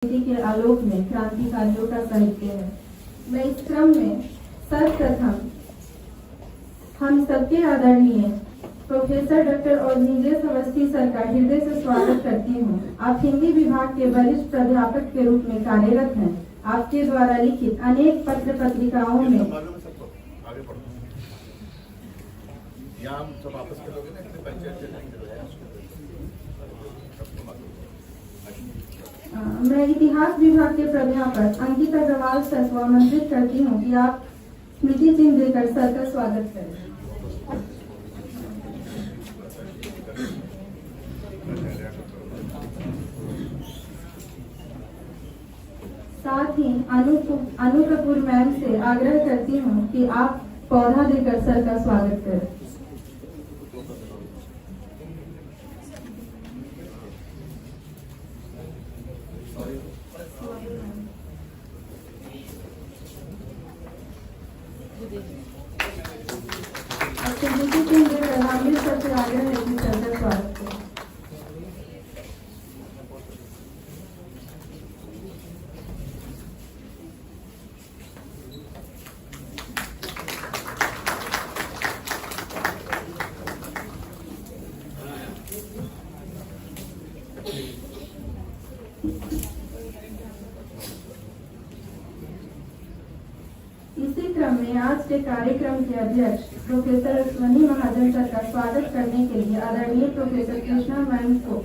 के आलोक में क्रांतिकारियों का साहित्य है। मैं इस क्रम में सर्वप्रथम हम सबके आदरणीय professor doctor Aurangzeb Awasthi sir का हृदय से स्वागत करती हूँ। आप हिंदी विभाग के वरिष्ठ प्राध्यापक के रूप में कार्यरत हैं। आपके द्वारा लिखित अनेक पत्र पत्रिकाओं में मैं इतिहास विभाग के प्राध्यापक अंकित अग्रवाल सर को आमंत्रित करती हूँ कि आप स्मृति चिन्ह देकर सर का स्वागत करें। साथ ही अनु कपूर मैम से आग्रह करती हूँ कि आप पौधा देकर सर का स्वागत करें। सर से आग्रह है कि सर का स्वागत करें। इसी क्रम में आज के कार्यक्रम के अध्यक्ष प्रोफेसर अश्वनी महाजन सर का स्वागत करने के लिए आदरणीय प्रोफेसर कृष्णा मैम को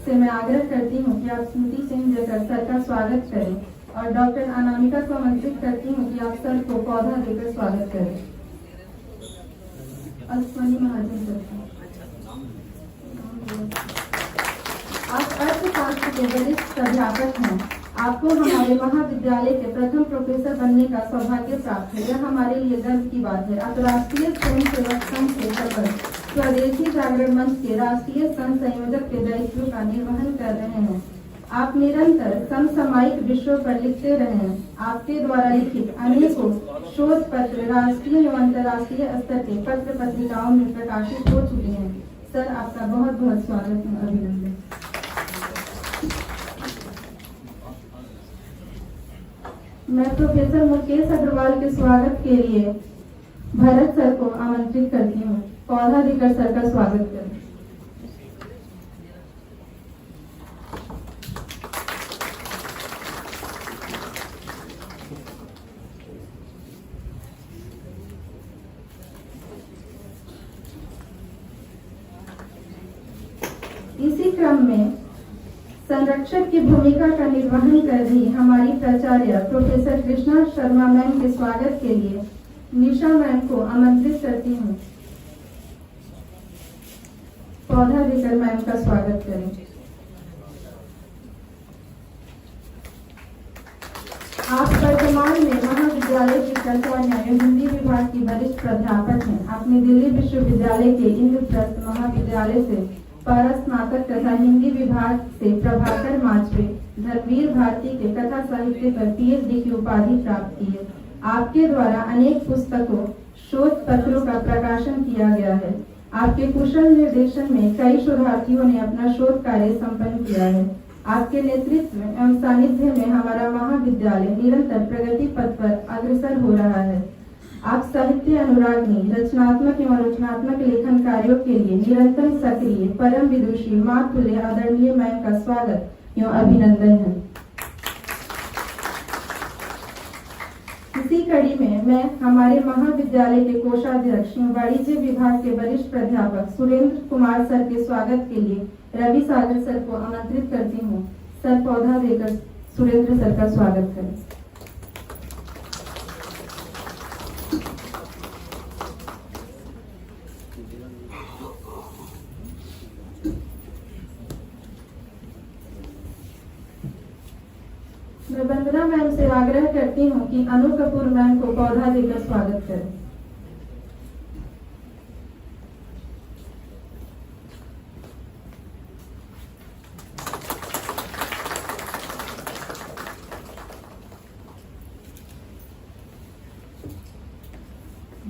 से मैं आग्रह करती हूँ कि आप स्मृति चिन्ह देकर सर का स्वागत करें और डॉक्टर अनामिका को आमंत्रित करती हूँ कि आप सर को पौधा देकर स्वागत करें। अश्वनी महाजन सर आप अर्थशास्त्र के वरिष्ठ प्राध्यापक हैं। आपको हमारे महाविद्यालय के प्रथम प्रोफेसर बनने का सौभाग्य प्राप्त है। यह हमारे लिए गर्व की बात है। आप राष्ट्रीय स्वयंसेवक संघ के शपथ स्वदेशी जागरण मंच के राष्ट्रीय संघ संयोजक के दायित्व का निर्वहन कर रहे हैं। आप निरंतर समसामयिक विषयों पर लिखते रहे हैं। आपके द्वारा लिखित अनेकों शोध पत्र राष्ट्रीय एवं अंतर्राष्ट्रीय स्तर के पत्र पत्रिकाओं में प्रकाशित हो चुके हैं। सर, आपका बहुत बहुत स्वागत है, अभिनंदन। मैं प्रोफेसर मुकेश अग्रवाल के स्वागत के लिए भरत सर को आमंत्रित करती हूँ। पौधा देकर सर का स्वागत करें। इसी क्रम में संरक्षक की भूमिका का निर्वहन कर रही हमारी प्राचार्य प्रोफेसर कृष्णा शर्मा मैम के स्वागत के लिए निशा मैम को आमंत्रित करती हूँ। पौधा देकर मैम का स्वागत करें। आप वर्तमान में महाविद्यालय की प्राचार्य हिंदी विभाग की वरिष्ठ प्राध्यापक हैं। आपने दिल्ली विश्वविद्यालय के इंद्रप्रस्थ महाविद्यालय से पारस्नातक तथा हिंदी विभाग से प्रभाकर माचवे धर्मवीर भारती के कथा साहित्य पर पीएचडी की उपाधि प्राप्त की है। आपके द्वारा अनेक पुस्तकों शोध पत्रों का प्रकाशन किया गया है। आपके कुशल निर्देशन में कई शोधार्थियों ने अपना शोध कार्य संपन्न किया है। आपके नेतृत्व एवं सानिध्य में हमारा महाविद्यालय निरंतर प्रगति पथ पर अग्रसर हो रहा है। आप साहित्य अनुरागनी रचनात्मक एवं रचनात्मक लेखन कार्यों के लिए निरंतर सक्रिय परम विदुषी मां तुल्य आदरणीय मैम का स्वागत एवं अभिनंदन है। इसी कड़ी में मैं हमारे महाविद्यालय के कोषाध्यक्ष एवं वाणिज्य विभाग के वरिष्ठ प्राध्यापक सुरेंद्र कुमार सर के स्वागत के लिए रवि सागर सर को आमंत्रित करती हूँ। सर, पौधा देकर सुरेंद्र सर का स्वागत करें। मैं वंदना मैम से आग्रह करती हूँ कि अनु कपूर मैम को पौधा देकर स्वागत करें।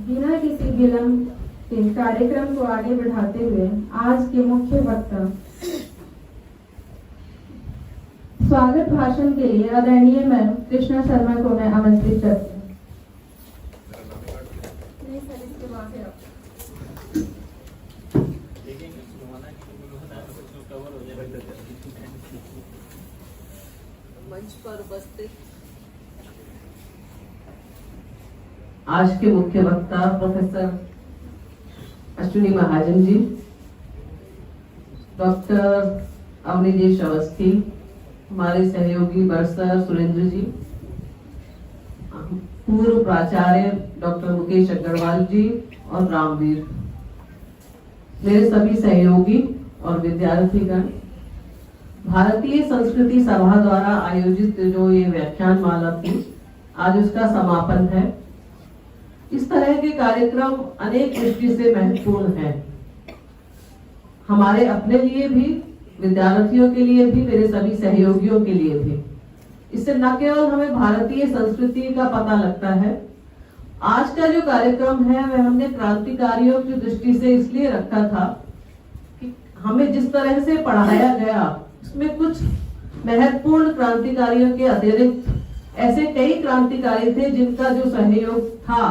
बिना किसी विलंब के कार्यक्रम को आगे बढ़ाते हुए आज के मुख्य वक्ता स्वागत भाषण के लिए आदरणीय मैम कृष्णा शर्मा को मैं आमंत्रित करती हूँ। मंच पर उपस्थित आज के मुख्य वक्ता प्रोफेसर अश्विनी महाजन जी, डॉक्टर अवनीदेश अवस्थी, हमारे सहयोगी बरसर सुरेंद्र जी, पूर्व प्राचार्य डॉक्टर मुकेश अग्रवाल जी और रामवीर, मेरे सभी सहयोगी और विद्यार्थीगण, भारतीय संस्कृति सभा द्वारा आयोजित जो ये व्याख्यान माला थी, आज उसका समापन है। इस तरह के कार्यक्रम अनेक दृष्टि से महत्वपूर्ण है, हमारे अपने लिए भी, विद्यार्थियों के लिए भी, मेरे सभी सहयोगियों के लिए भी। इससे न केवल हमें भारतीय संस्कृति का पता लगता है, आज का जो कार्यक्रम है वह हमने क्रांतिकारियों की दृष्टि से इसलिए रखा था कि हमें जिस तरह से पढ़ाया गया उसमें कुछ महत्वपूर्ण क्रांतिकारियों के अतिरिक्त ऐसे कई क्रांतिकारी थे जिनका जो सहयोग था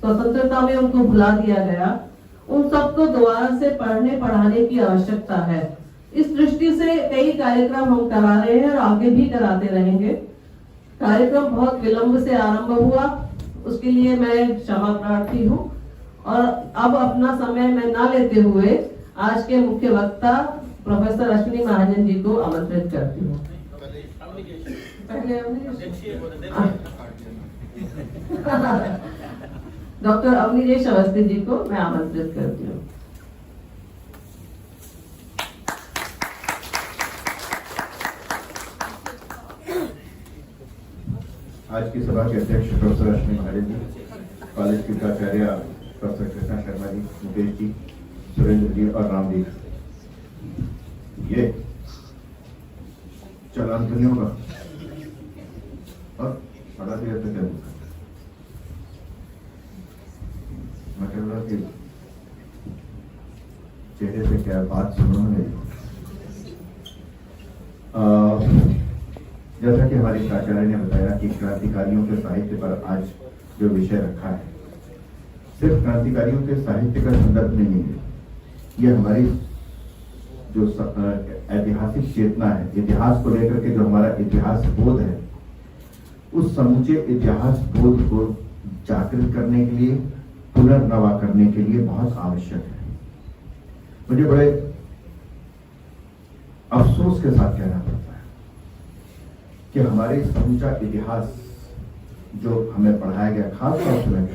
स्वतंत्रता में उनको भुला दिया गया, उन सबको दोबारा से पढ़ने पढ़ाने की आवश्यकता है। इस दृष्टि से कई कार्यक्रम हम करा रहे हैं और आगे भी कराते रहेंगे। कार्यक्रम बहुत विलंब से आरंभ हुआ, उसके लिए मैं क्षमा प्रार्थी हूँ और अब अपना समय मैं ना लेते हुए आज के मुख्य वक्ता प्रोफेसर अश्विनी महाजन जी को आमंत्रित करती हूँ। डॉक्टर अवनीदेश अवस्थी जी को मैं आमंत्रित करती हूँ। आज की सभा के अध्यक्ष प्रोफेसर अश्विनी महाजन जी, कॉलेज के प्राचार्य प्रोफेसर कृष्णा शर्मा जी, मुकेश जी, सुरेंद्र जी और रामवीर, ये चालान तो नहीं होगा और बड़ा देर तक है। मैं कह रहा कि चेहरे से क्या बात सुनो मेरी। जैसा कि हमारी प्राचार्य ने बताया कि क्रांतिकारियों के साहित्य पर आज जो विषय रखा है, सिर्फ क्रांतिकारियों के साहित्य का संदर्भ नहीं है, ये हमारी जो ऐतिहासिक चेतना है, इतिहास को लेकर के जो हमारा इतिहास बोध है, उस समूचे इतिहास बोध को जागृत करने के लिए, पुनर्नवा करने के लिए बहुत आवश्यक है। मुझे बड़े अफसोस के साथ कहना पड़ता है कि हमारे समूचा इतिहास जो हमें पढ़ाया गया, खासतौर से मैं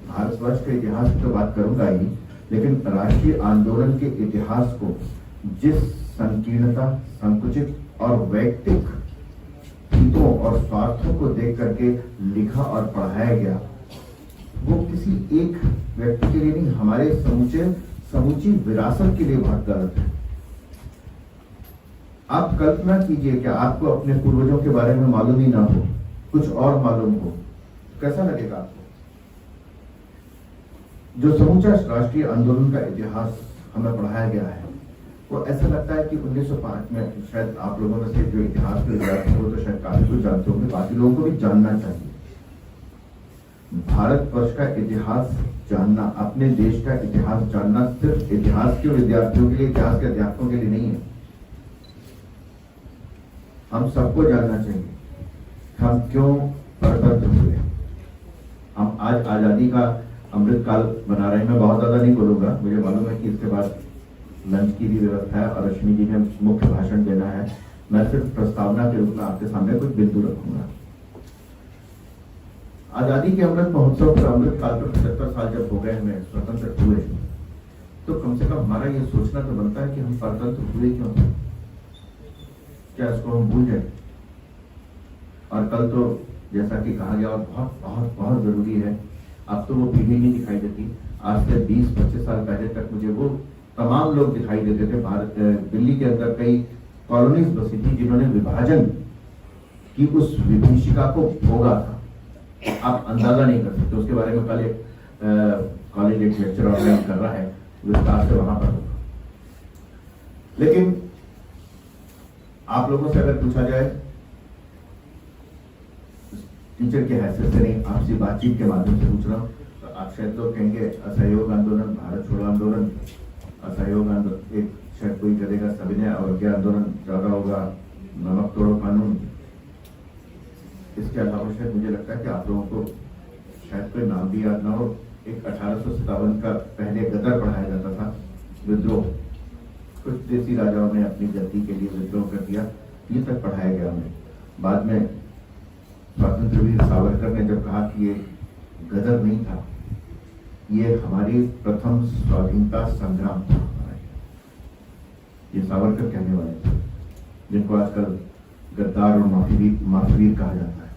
भारतवर्ष के इतिहास की तो बात करूंगा ही, लेकिन राष्ट्रीय आंदोलन के इतिहास को जिस संकीर्णता, संकुचित और वैयक्तिक हितों और स्वार्थों को देख करके लिखा और पढ़ाया गया, वो किसी एक व्यक्ति के लिए नहीं, हमारे समूची विरासत के लिए बहुत गलत है। आप कल्पना कीजिए कि आपको अपने पूर्वजों के बारे में मालूम ही ना हो, कुछ और मालूम हो, कैसा लगेगा आपको? जो समूचा राष्ट्रीय आंदोलन का इतिहास हमें पढ़ाया गया है, वो ऐसा लगता है कि 1905 में, शायद आप लोगों में से जो इतिहास के विद्यार्थी हो तो शायद काफी कुछ जानते होंगे, बाकी लोगों को भी जानना चाहिए। भारतवर्ष का इतिहास जानना, अपने देश का इतिहास जानना सिर्फ इतिहास के विद्यार्थियों के लिए, इतिहास के अध्यापकों के लिए नहीं है, हम सबको जानना चाहिए। हम क्यों परतंत्र हुए, हम आज आजादी का अमृत काल बना रहे हैं। मैं बहुत ज्यादा नहीं बोलूंगा, मुझे मालूम है कि इसके बाद लंच की भी व्यवस्था है और अश्विनी जी ने मुख्य भाषण देना है। मैं सिर्फ प्रस्तावना के रूप में आपके सामने कुछ बिंदु रखूंगा। आजादी के अमृत महोत्सव पर, अमृत काल पर 75 साल जब हो गए, हमें स्वतंत्र हुए, तो कम से कम हमारा ये सोचना तो बनता है कि हम परतंत्र हुए क्यों? क्या इसको हम भूल जाए? और कल तो जैसा कि कहा गया, और बहुत बहुत बहुत जरूरी है, अब तो वो पीढ़ी नहीं दिखाई देती। आज से 20-25 साल पहले तक मुझे वो तमाम लोग दिखाई देते थे। भारत दिल्ली के अंदर कई कॉलोनीज बसी थी जिन्होंने विभाजन की उस विभीषिका को भोगा था। आप अंदाजा नहीं कर सकते। उसके बारे में कल एक कॉलेज एक लेक्चर ऑर्गेनाइज कर रहा है, विस्तार से वहां पर होगा। लेकिन आप लोगों से अगर पूछा जाए, टीचर के हैसियत से नहीं, आपसी बातचीत के माध्यम से पूछ रहा हूँ, तो आप शायद लोग कहेंगे असहयोग आंदोलन, भारत छोड़ो आंदोलन, असहयोग आंदोलन, एक शायद कोई करेगा सविनय अवज्ञा आंदोलन ज्यादा होगा, नमक तोड़ो कानून। इसके अलावा शायद मुझे लगता है कि आप लोगों को शायद कोई नाम भी याद ना हो। एक 1857 का पहले गदर पढ़ाया जाता था, विद्रोह, कुछ देसी राजाओं ने अपनी गद्दी के लिए विद्रोह कर दिया, ये तक पढ़ाया गया हमें। बाद में स्वतंत्र वीर सावरकर ने जब कहा कि ये गदर नहीं था, ये हमारी प्रथम स्वाधीनता संग्राम था, ये सावरकर कहने वाले थे, जिनको आजकल गद्दार और माफीवीर कहा जाता है।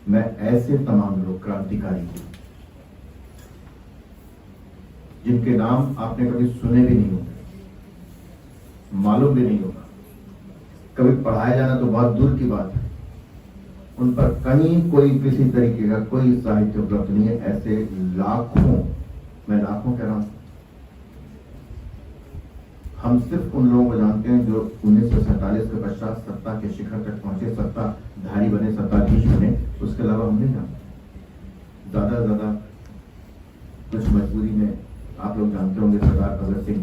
मैं ऐसे तमाम लोग क्रांतिकारी हूं जिनके नाम आपने कभी सुने भी नहीं होंगे, मालूम भी नहीं होगा, कभी पढ़ाया जाना तो बहुत दूर की बात है, उन पर कहीं कोई किसी तरीके का कोई साहित्य उपलब्ध नहीं है। ऐसे लाखों, मैं लाखों कह रहा हूं, हम सिर्फ उन लोगों को जानते हैं जो 1947 के पश्चात सत्ता के शिखर तक पहुंचे, सत्ताधारी बने, सत्ताधीश बने, उसके अलावा हम नहीं जानते। ज्यादा कुछ मजबूरी में आप लोग जानते होंगे सरदार भगत सिंह,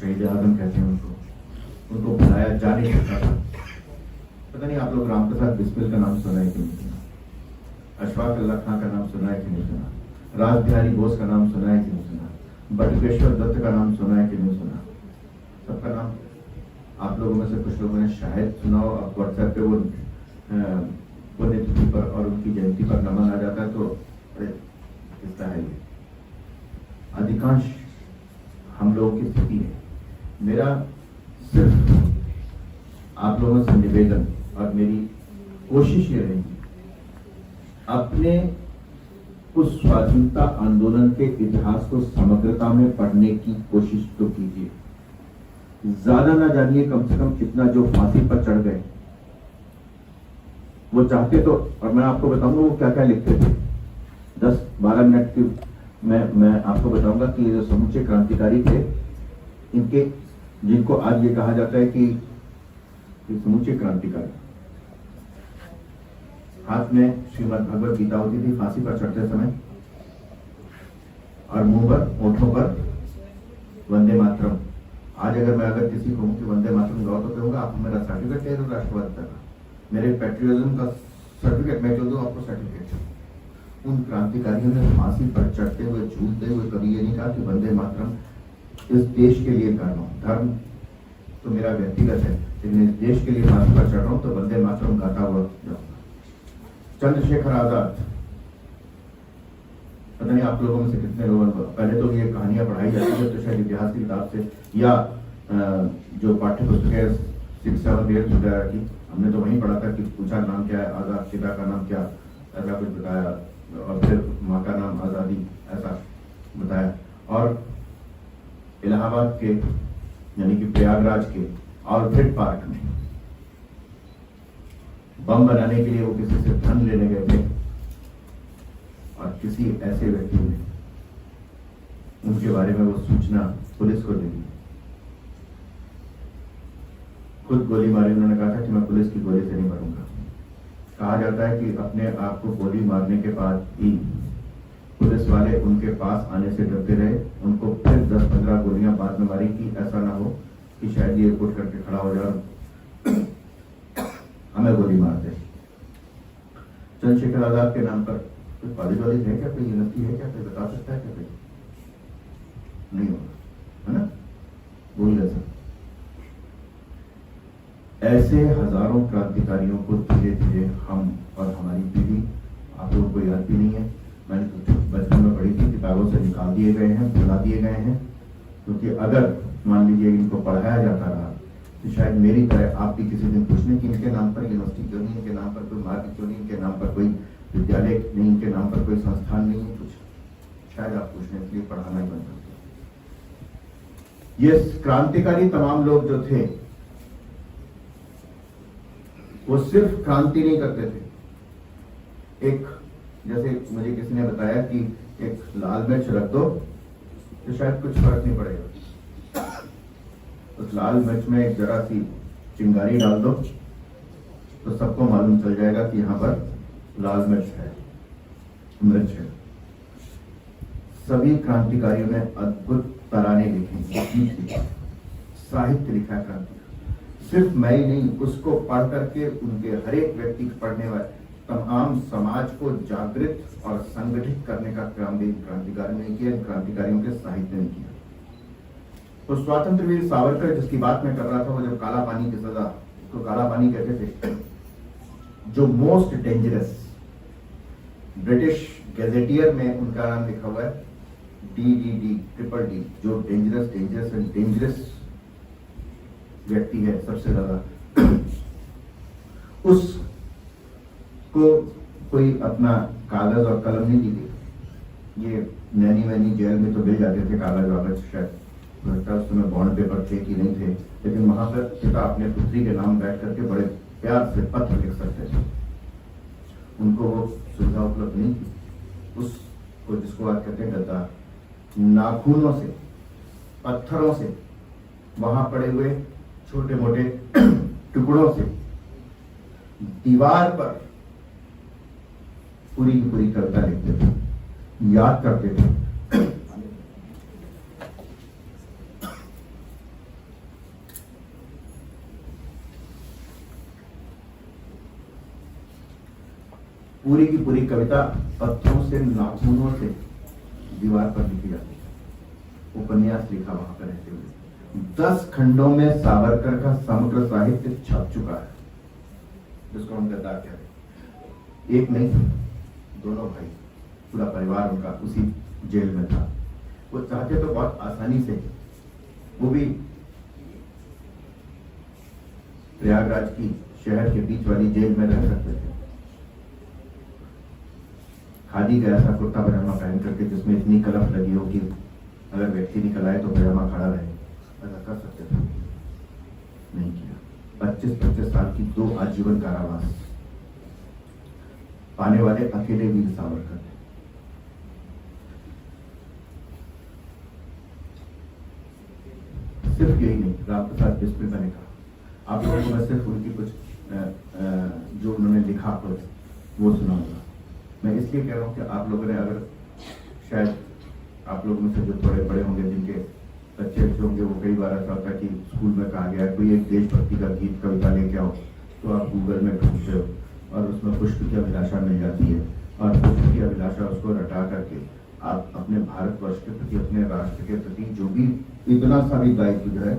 शहीद आजम कहते हैं उनको बुलाया जा नहीं सकता था। पता नहीं आप लोग राम प्रसाद बिस्मिल का नाम सुना है कि नहीं सुना, अशफाक अल्लाह खां का नाम सुना है कि नहीं सुना, राज बिहारी बोस का नाम सुना है कि नहीं सुना, बटुकेश्वर दत्त का नाम सुना है कि नहीं सुना। सबका नाम आप लोगों में से कुछ लोगों ने शायद सुना हो। अब व्हाट्सएप पे वो पुण्यतिथि पर और उनकी जयंती पर नमन आ जाता है तो अरे किसका है ये। अधिकांश हम लोगों की स्थिति है। मेरा सिर्फ आप लोगों से निवेदन और मेरी कोशिश ये रहेगी, अपने उस स्वाधीनता आंदोलन के इतिहास को समग्रता में पढ़ने की कोशिश तो कीजिए। ज्यादा ना जानिए, कम से कम इतना जो फांसी पर चढ़ गए वो चाहते तो, और मैं आपको बताऊंगा वो क्या क्या लिखते थे। 10-12 मिनट की मैं आपको बताऊंगा कि ये जो समूचे क्रांतिकारी थे, इनके जिनको आज ये कहा जाता है कि समूचे क्रांतिकारी, हाथ में श्रीमद् भगवत गीता होती थी फांसी पर चढ़ते समय, और मुंह पर, ओठों पर वंदे मातरम। आज अगर किसी को कि वंदे मातरम गाओ तो कहूंगा आप मेरा सर्टिफिकेट दे दो राष्ट्रवाद का, मेरे पेट्रियटिज्म का सर्टिफिकेट मैं क्यों दूं आपको सर्टिफिकेट। उन क्रांतिकारियों ने फांसी पर चढ़ते हुए, झूलते हुए कभी ये नहीं कहा कि वंदे मातरम इस देश के लिए कर रहा हूं, धर्म तो मेरा व्यक्तिगत है, लेकिन इस देश के लिए फांसी पर चढ़ रहा हूं तो वंदे मातरम गाता हुआ जाऊंगा। चंद्रशेखर आजाद, पता नहीं आप लोगों में से कितने लोगों को पहले तो ये कहानियां पढ़ाई जाती है तो शायद इतिहास की किताब से या जो पाठ्य पुस्तक है 6, 7, 8 वगैरह की, हमने तो वहीं पढ़ा था कि पूछा नाम क्या है, आजाद, पिता का नाम क्या, ऐसा कुछ बताया, और फिर माँ का नाम आजादी, ऐसा बताया। और इलाहाबाद के यानी कि प्रयागराज के ऑर्किड पार्क में बम बनाने के लिए वो किसी से धन लेने गए थे, और किसी ऐसे व्यक्ति ने उनके बारे में वो सूचना पुलिस को दे दी। खुद गोली मारी, उन्होंने कहा था कि मैं पुलिस की गोली से नहीं मरूंगा। कहा जाता है कि अपने आप को गोली मारने के बाद ही पुलिस वाले उनके पास आने से डरते रहे, उनको फिर 10-15 गोलियां बाद में मारी कि ऐसा ना हो कि शायद ये उठ करके खड़ा हो जाए हमें गोली मार दे। चंद्रशेखर आजाद के नाम पर कोई कॉलेज वालेज है क्या, कोई यूनिवर्सिटी है क्या, कोई बता सकता है क्या? कोई नहीं होगा, है ना, भूल गए सब। ऐसे हजारों क्रांतिकारियों को धीरे धीरे हम और हमारी पीढ़ी, आप लोगों को याद भी नहीं है, मैंने तो बचपन में पढ़ी थी, किताबों से निकाल दिए गए हैं, भुला दिए गए हैं, क्योंकि अगर मान लीजिए इनको पढ़ाया जाता रहा तो शायद मेरी तरह आप भी किसी दिन पूछने कि इनके नाम पर यूनिवर्सिटी क्यों नहीं, इनके नाम पर कोई मार्ग क्यों नहीं, इनके नाम पर कोई विद्यालय नहीं, इनके नाम पर कोई संस्थान नहीं है, कुछ शायद आप पूछने के लिए पढ़ाना ही बन सकते। ये क्रांतिकारी तमाम लोग जो थे वो सिर्फ क्रांति नहीं करते थे। एक जैसे मुझे किसी ने बताया कि एक लाल मिर्च रख दो तो शायद कुछ फर्क नहीं पड़ेगा, उस लाल मिर्च में एक जरा सी चिंगारी डाल दो तो सबको मालूम चल जाएगा कि यहाँ पर लाल मिर्च है। सभी क्रांतिकारियों ने अद्भुत तराने लिखे, गीत लिखे, साहित्य लिखा है क्रांति। सिर्फ मैं ही नहीं, उसको पढ़ करके उनके हर एक व्यक्ति पढ़ने वाले तमाम समाज को जागृत और संगठित करने का काम भी क्रांतिकारियों ने किया, क्रांतिकारियों के साहित्य ने किया। तो स्वतंत्र वीर सावरकर जिसकी बात मैं कर रहा था, वो जब काला पानी की सजा, तो काला पानी कहते थे, जो मोस्ट डेंजरस, ब्रिटिश गैजेटियर में उनका नाम लिखा हुआ है DDD, ट्रिपल D, जो डेंजरस व्यक्ति है सबसे ज्यादा, उसको कोई अपना कागज और कलम नहीं दी गई। ये नैनी वैनी जेल में तो मिल जाते थे कागज वागज, शायद उसमें बॉन्ड पेपर थे कि नहीं थे, लेकिन वहां पर पिता अपने पुत्री के नाम बैठ करके बड़े प्यार से पत्र लिख सकते थे। उनको वो सुविधा उपलब्ध नहीं थी। उसको, जिसको आज कहते हैं गद्दार, नाखूनों से, पत्थरों से, वहां पड़े हुए छोटे मोटे टुकड़ों से दीवार पर पूरी की पूरी कविता लिखते थे, याद करते थे। पूरी की पूरी कविता पत्थरों से, नाखूनों से दीवार पर लिखी जाती है। उपन्यास लिखा वहां पर रहते हुए। 10 खंडों में सावरकर का समग्र साहित्य छप चुका है, जिसको हम गद्दार कहते हैं। एक नहीं, दोनों भाई, पूरा परिवार उनका उसी जेल में था। वो चाहते तो बहुत आसानी से, वो भी प्रयागराज की शहर के बीच वाली जेल में रह सकते थे। खादी का ऐसा कुर्ता पजामा पहन करके जिसमें इतनी कलफ लगी हो कि अगर व्यक्ति निकल आए तो पजामा खड़ा रहे, ऐसा कर सकते थे, नहीं किया। 25-25 साल की 2 आजीवन कारावास पाने वाले अकेले वीर सावरकर थे। सिर्फ यही नहीं, रामप्रसाद बिस्मिल मैंने कहा, आप लोगों को मैं सिर्फ उनकी कुछ जो उन्होंने लिखा वो सुनाऊंगा। मैं इसलिए कह रहा हूँ कि आप लोगों ने, अगर शायद आप लोगों में से जो थोड़े बड़े होंगे, जिनके बच्चे अच्छे होंगे, वो कई बार ऐसा होता है कि स्कूल में कहा गया कोई एक देशभक्ति का गीत कविता लेके आओ, तो आप गूगल में ढूंढते हो और उसमें पुष्प की अभिलाषा मिल जाती है, और पुष्प की अभिलाषा उसको रटा करके आप अपने भारतवर्ष के प्रति, अपने राष्ट्र के प्रति जो भी इतना सा भी दायित्व जो है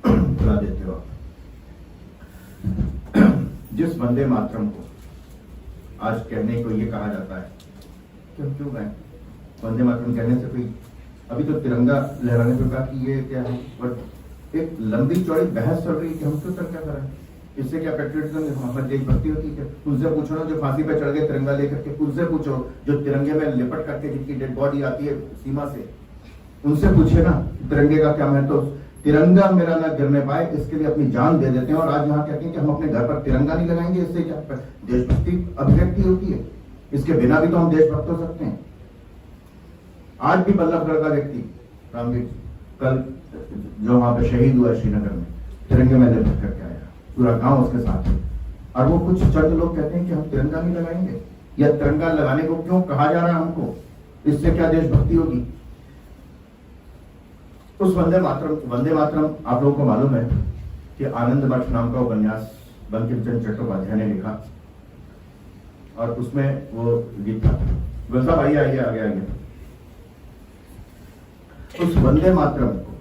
बुला देते हो। जिस वंदे मातरम को आज कहने को ये कहा जाता है कि हम क्यों गाएं, वंदे मातरम कहने से कोई, अभी तो तिरंगा लहराने पे कहा कि ये क्या है, बट एक लंबी चौड़ी बहस चल रही है कि हम क्यों तिरंगा करें, इससे क्या पेट्रियटिज्म, हमारी देशभक्ति होती है। उनसे पूछो ना जो फांसी पे चढ़ गए तिरंगा लेकर के, उनसे पूछो जो तिरंगे में लिपट करके जिनकी डेड बॉडी आती है सीमा से, उनसे पूछे ना तिरंगे का क्या महत्व। तो तिरंगा मेरा ना गिरने पाए इसके लिए अपनी जान दे देते हैं, और आज यहाँ कहते हैं कि हम अपने घर पर तिरंगा नहीं लगाएंगे, इससे क्या देशभक्ति अभिव्यक्ति होती है? इसके बिना भी तो हम देशभक्त हो सकते हैं। आज भी बल्लभगढ़ का व्यक्ति रामवीर कल जो वहां पे शहीद हुआ श्रीनगर में, तिरंगे में लिपट करके आया, पूरा गांव उसके साथ है। और वो कुछ चंद लोग कहते हैं कि हम तिरंगा नहीं लगाएंगे, या तिरंगा लगाने को क्यों कहा जा रहा है हमको, इससे क्या देशभक्ति होगी। उस वंदे मातरम आप लोगों को मालूम है कि आनंद मठ नाम का उपन्यास बंकिम चंद्र चट्टोपाध्याय ने लिखा, और उसमें वो गीत था, गुलसाब आइए आइए आगे आगे। उस वंदे मातरम को,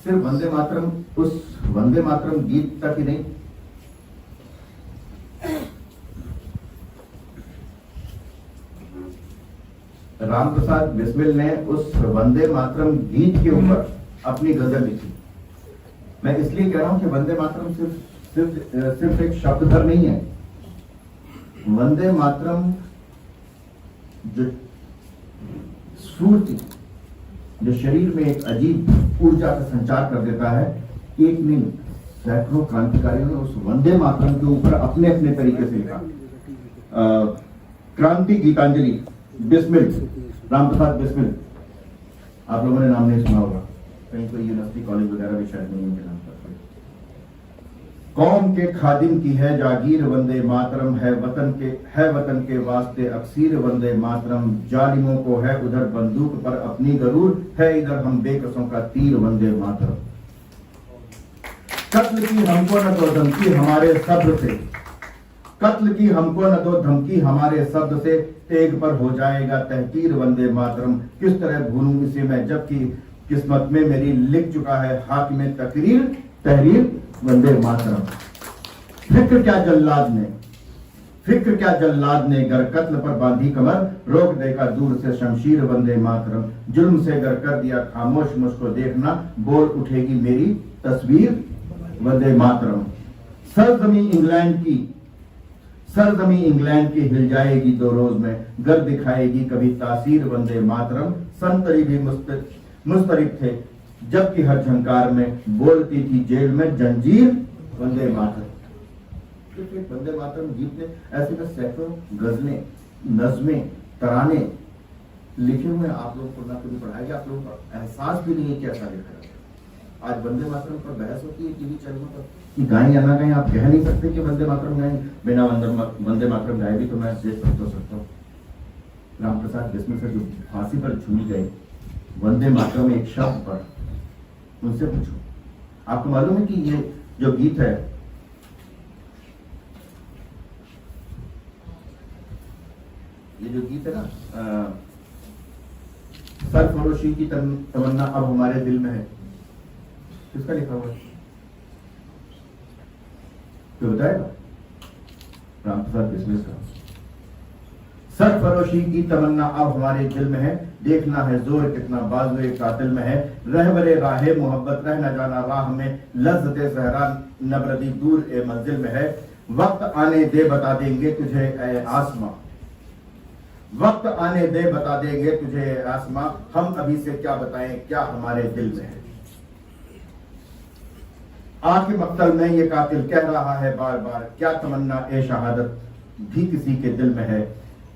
सिर्फ वंदे मातरम, उस वंदे मातरम गीत तक ही नहीं, रामप्रसाद बिस्मिल ने उस वंदे मातरम गीत के ऊपर अपनी गजल लिखी। मैं इसलिए कह रहा हूं कि वंदे मातरम सिर्फ एक शब्द भर नहीं है। वंदे मातरम जो स्फूर्ति, जो शरीर में एक अजीब ऊर्जा का संचार कर देता है, एक नहीं सैकड़ों क्रांतिकारियों ने उस वंदे मातरम के ऊपर अपने अपने तरीके से लिखा। क्रांति गीतांजलि, बिस्मिल, रामप्रसाद बिस्मिल, आप लोगों ने नाम नहीं सुना होगा, कहीं कोई यूनिवर्सिटी कॉलेज वगैरह भी शायद नहीं इनके नाम पर। कौम के खादिम की है जागीर वंदे मातरम, है वतन के वास्ते अक्सीर वंदे मातरम। जालिमों को है उधर बंदूक पर अपनी गरूर, है इधर हम बेकसों का तीर वंदे मातरम। कत्ल की हमको न तो धमकी हमारे शब्द से, कत्ल की हमको न तो धमकी हमारे शब्द से, तेग पर हो जाएगा तहकीर वंदे मातरम। किस तरह भूलूं इसे मैं जबकि किस्मत में मेरी लिख चुका है हाकिम तहरीर वंदे मातरम। फिक्र क्या जल्लाद ने गर कत्ल पर बांधी कमर, रोक देगा दूर से शमशीर वंदे मातरम। जुल्म से गर कर दिया खामोश मुझको देखना, बोल उठेगी मेरी तस्वीर वंदे मातरम। सरजमी इंग्लैंड की हिल जाएगी 2 रोज में, गर दिखाएगी कभी तासीर वंदे मातरम। संतरी भी मुस्तरिब थे जबकि हर झंकार में, बोलती थी जेल में जंजीर वंदे मातरम। वंदे मातरम गीत ने ऐसे में सैकड़ों गजलें, नज़में, तराने लिखे हुए आप लोगों को ना कभी पढ़ाया गया, आप लोगों को एहसास भी नहीं है कि ऐसा लिखा है। आज वंदे मातरम पर बहस होती है टीवी चैनलों पर कि गाएं या ना गाएं, आप कह नहीं सकते कि वंदे मातरम गाएं। बिना वंदे मातरम गाए भी तो मैं देश भक्त हो सकता हूँ। राम प्रसाद बिस्मिल से जो फांसी पर झूमी गए वंदे मातरम एक शब्द पर, उनसे पूछो। आपको मालूम है कि ये जो गीत है, ये जो गीत है ना, सरफरोशी की तमन्ना अब हमारे दिल में है, किसका लिखा हुआ है? तो बताएगा? राम प्रसाद बिस्मिल का। सरफरोशी की तमन्ना अब हमारे दिल में है, देखना है जोर कितना बाजुए कातिल में है। रहबरे राहे मोहब्बत रह न जाना राह में, लज्जते सहरा नबरदी दूर ए मंजिल में है। वक्त आने दे बता देंगे तुझे ए आसमां, वक्त आने दे बता देंगे तुझे ए आसमां। हम अभी से क्या बताएं क्या हमारे दिल में है। आखिर मक्तल में ये कातिल कह रहा है बार बार, क्या तमन्ना ए शहादत भी किसी के दिल में है।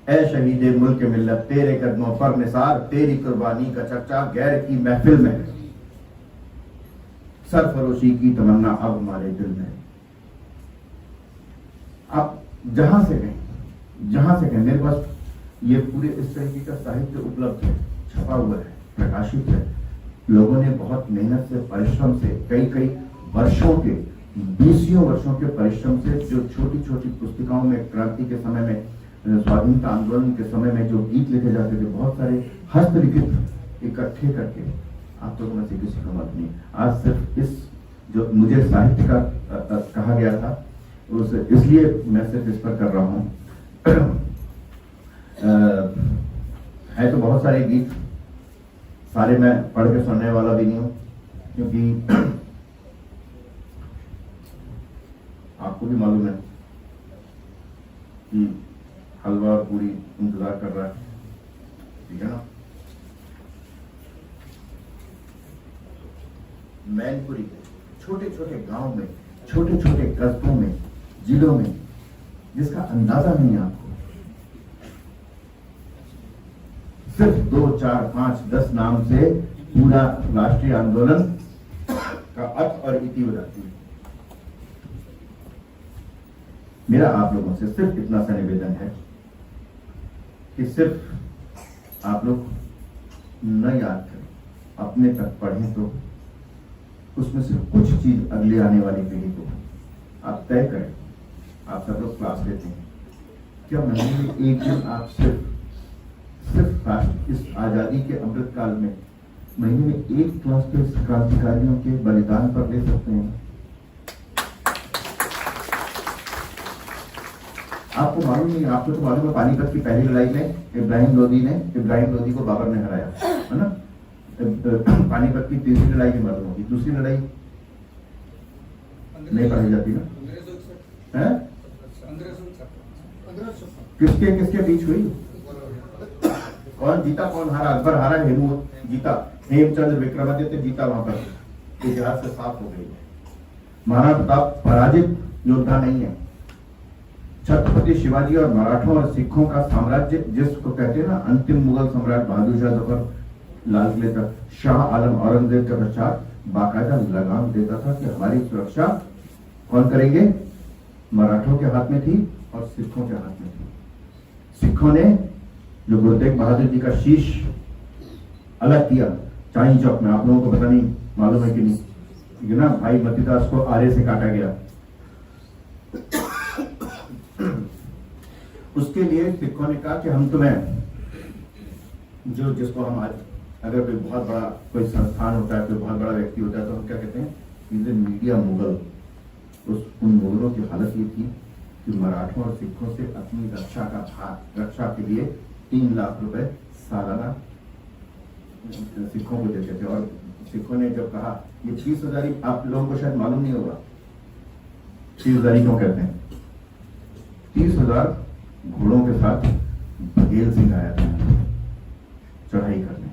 ऐ शहीदे मुल्क मिल्लत तेरे कदमों पर निसार, तेरी कुर्बानी का चर्चा गैर की महफिल में है। सरफरोशी की तमन्ना अब हमारे दिल में है। आप जहां से कहें, मेरे पास ये पूरे इस तरीके का साहित्य उपलब्ध है, छपा हुआ है, प्रकाशित है। लोगों ने बहुत मेहनत से, परिश्रम से, कई वर्षों के, 20 वर्षों के परिश्रम से जो छोटी छोटी पुस्तिकाओं में क्रांति के समय में, स्वाधीनता आंदोलन के समय में जो गीत लिखे जाते थे, बहुत सारे हस्तलिखित इकट्ठे करके, आप लोगों में से किसी को मत नहीं। आज सिर्फ इस जो मुझे साहित्य का कहा गया था, इसलिए मैं सिर्फ इस पर कर रहा हूँ। है तो बहुत सारे गीत, सारे मैं पढ़ के सुनने वाला भी नहीं हूँ, क्योंकि आपको भी मालूम है कि हलवा और पूरी इंतजार कर रहा है, ठीक है ना। मैनपुरी के छोटे छोटे गांव में, छोटे छोटे कस्बों में, जिलों में, जिसका अंदाजा नहीं है आपको, सिर्फ 2, 4, 5, 10 नाम से पूरा राष्ट्रीय आंदोलन का अर्थ और इति बताती है। मेरा आप लोगों से सिर्फ इतना सा निवेदन है कि सिर्फ आप लोग न याद करें, अपने तक पढ़ें, तो उसमें से कुछ चीज अगले आने वाली पीढ़ी को आप तय करें। आप सब लोग क्लास लेते हैं, क्या महीने में एक दिन आप सिर्फ इस आजादी के अमृत काल में महीने में एक क्लास के क्रांतिकारियों के बलिदान पर ले सकते हैं? आपको मालूम नहीं, आपको तो मालूम है पानीपत की पहली लड़ाई में इब्राहिम लोधी को बाबर ने हराया, है ना। पानीपत की तीसरी लड़ाई की मालूम होगी, दूसरी लड़ाई नहीं पढ़ी जाती ना, है किसके बीच हुई, कौन जीता कौन हारा? अकबर हारा, हेमू जीता, हेमचंद्र विक्रमादित्य जीता। वहां पर इतिहास से साफ हो गई। महाराणा प्रताप पराजित योद्धा नहीं है। छत्रपति शिवाजी और मराठों और सिखों का साम्राज्य, जिसको कहते हैं ना अंतिम मुगल सम्राट बहादुर शाह जफर, लाल किले का शाह आलम औरंगजेब के पश्चात बाकायदा लगाम देता था कि हमारी सुरक्षा कौन करेंगे? मराठों के हाथ में थी और सिखों के हाथ में थी। सिखों ने जो गुरु तेग बहादुर जी का शीश अलग किया चांदनी चौक में, आप लोगों को पता नहीं मालूम है कि नहीं, ठीक है ना, भाई मतीदास को आरे से काटा गया। उसके लिए सिखों ने कहा कि हम तुम्हें जो जिसको हम आज अगर कोई बहुत बड़ा कोई संस्थान होता है, कोई बहुत बड़ा व्यक्ति होता है, तो हम क्या कहते हैं, मीडिया मुगल। उन मुगलों की हालत ये थी कि मराठों और सिखों से अपनी रक्षा के लिए 3 लाख रुपए सालाना सिखों को देते थे। और सिखों ने जब कहा ये 30,000, आप लोगों को शायद मालूम नहीं होगा 30,000 क्यों कहते हैं। 30,000 घोड़ों के साथ बघेल सिंह आया था चढ़ाई करने।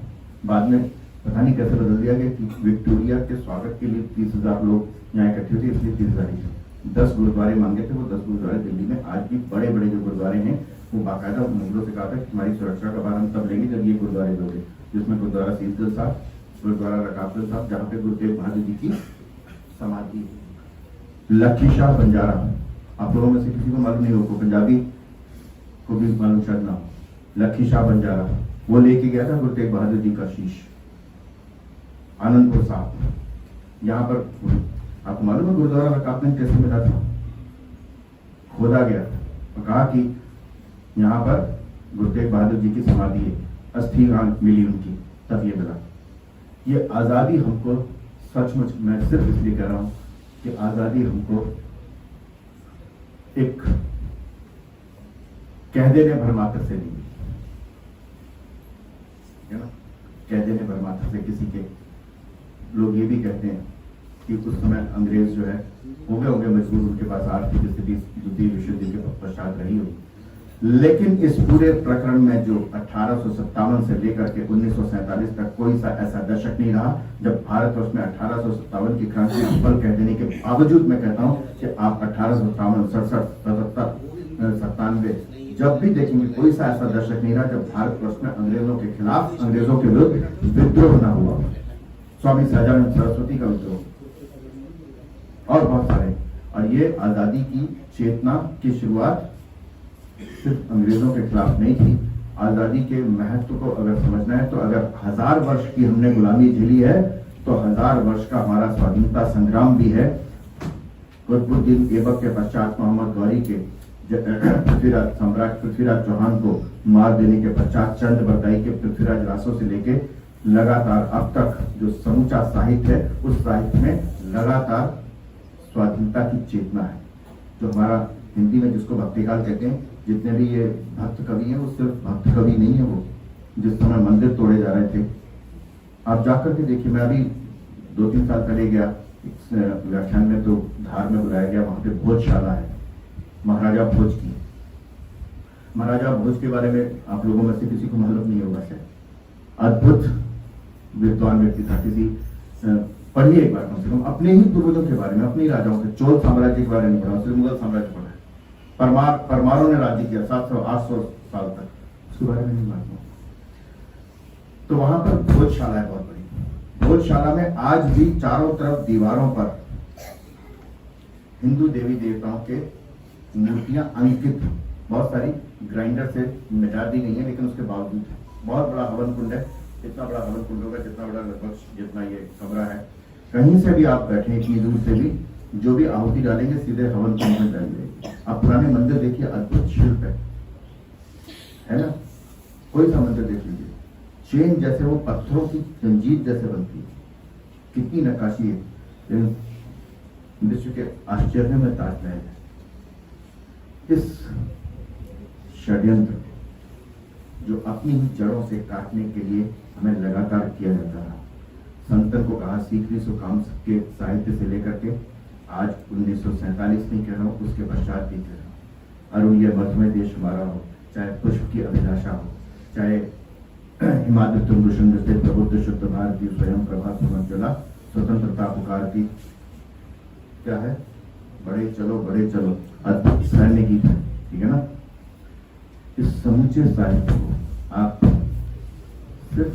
बाद में पता नहीं कैसे बदल दिया गया कि विक्टोरिया के स्वागत के लिए 30,000 लोग यहाँ इकट्ठे थे, इसलिए 30,000 ही थे। 10 गुरुद्वारे मांगे थे, वो 10 गुरुद्वारे दिल्ली में आज भी बड़े बड़े जो गुरुद्वारे हैं वो बाकायदा मुगलों से कहा था कि हमारी सुरक्षा का भार हम तब लेंगे जब ये गुरुद्वारे दोगे, जिसमें गुरुद्वारा सीसगंज साहब, गुरुद्वारा रकाबगंज साहब, जहाँ पे गुरु तेग बहादुर जी की समाधि है। लखी शाह बंजारा, आप लोगों में से किसी को मालूम नहीं होगा, पंजाबी को भी मालूम शायद ना हो। लखी शाह बंजारा वो लेके गया था गुरु तेग बहादुर जी का शीश आनंदपुर साहब। यहाँ पर आपको मालूम है गुरुद्वारा रकाबगंज कैसे मिला था? खोदा गया और कहा कि यहाँ पर गुरु तेग बहादुर जी की समाधि है, अस्थि मिली उनकी, तब ये मिला। ये आजादी हमको सचमुच, मैं सिर्फ इसलिए कह रहा हूं कि आजादी हमको एक कह देने भर मात्र से नहीं, है ना, कह देने भर मात्र से। किसी के लोग ये भी कहते हैं कि उस समय अंग्रेज जो है हो गए होंगे मजबूर, उनके पास आर्थिक स्थिति द्वितीय विश्व युद्ध के पश्चात रही होगी, लेकिन इस पूरे प्रकरण में जो 1857 से लेकर के 1947 तक कोई सा ऐसा दशक नहीं रहा जब भारतवर्ष में 1857 की क्रांति सफल कह देने के बावजूद मैं कहता हूं कि आप 1857, 67, 97 जब भी देखेंगे कोई सा ऐसा दशक नहीं रहा जब भारतवर्ष में अंग्रेजों के खिलाफ, अंग्रेजों के विरुद्ध विद्रोह न हुआ। स्वामी सहजानंद सरस्वती का विद्रोह और बहुत सारे। और ये आजादी की चेतना की शुरुआत सिर्फ अंग्रेजों के खिलाफ नहीं थी। आजादी के महत्व को अगर समझना है तो अगर 1000 वर्ष की हमने गुलामी झेली है तो 1000 वर्ष का हमारा स्वाधीनता संग्राम भी है। कुतुबुद्दीन ऐबक के पश्चात मोहम्मद गौरी के पृथ्वीराज सम्राट पृथ्वीराज चौहान को मार देने के पश्चात चंद बरदाई के पृथ्वीराज रासो से लेके लगातार अब तक जो समूचा साहित्य है उस साहित्य में लगातार स्वाधीनता की चेतना है। जो हमारा हिंदी में जिसको भक्तिकाल कहते हैं, जितने भी ये भक्त कवि हैं वो सिर्फ भक्त कवि नहीं है। वो जिस समय मंदिर तोड़े जा रहे थे, आप जाकर के देखिए, मैं अभी 2-3 साल पहले गया इस व्याख्यान में, तो धार में बुलाया गया, वहां पे भोजशाला है महाराजा भोज की। महाराजा भोज के बारे में आप लोगों में से किसी को मालूम नहीं होगा शायद। अद्भुत विद्वान व्यक्ति था। किसी पढ़िए एक बार कम से कम अपने ही पूर्वजों के बारे में, अपने राजाओं के, चोल साम्राज्य के बारे में पढ़ा, सिर्फ मुगल साम्राज्य पढ़ा है। परमारों ने राज्य किया 700-800 साल तक, उसके बारे में नहीं मालूम। तो वहां पर भोजशाला है बहुत बड़ी। भोजशाला में आज भी चारों तरफ दीवारों पर हिंदू देवी देवताओं के मूर्तियां अंकित, बहुत सारी ग्राइंडर से मिटा दी गई है, लेकिन उसके बावजूद बहुत बड़ा हवन कुंड है। इतना बड़ा हवन कुंड होगा जितना बड़ा लगभग जितना ये कमरा है। कहीं से भी आप बैठे, इतनी दूर से भी, जो भी आहुति डालेंगे सीधे हवन कुंड में डालेंगे। आप पुराने मंदिर देखिए, अद्भुत शिल्प है ना। कोई सा मंदिर देख लीजिए, चेन जैसे वो पत्थरों की जंजीर जैसे बनती है, कितनी नक्काशी है। लेकिन विश्व के आश्चर्य में ताजमहल है। इस षड्यंत्र जो अपनी ही जड़ों से काटने के लिए हमें लगातार किया जाता है। संतन को कहा सीखनी सो काम के साहित्य से लेकर के आज 1947 नहीं कह रहा हूँ, उसके पश्चात भी कह रहा हूँ। अरुण यह मधुमेह देश हमारा हो, चाहे पुष्प की अभिलाषा हो, चाहे हिमाद्रि तुंग से प्रबुद्ध शुद्ध भारती स्वयं प्रभा सुमज्जला स्वतंत्रता पुकारती, क्या है, बड़े चलो अद्भुत सैन्य गीत है, ठीक है ना। इस समूचे साहित्य को आप सिर्फ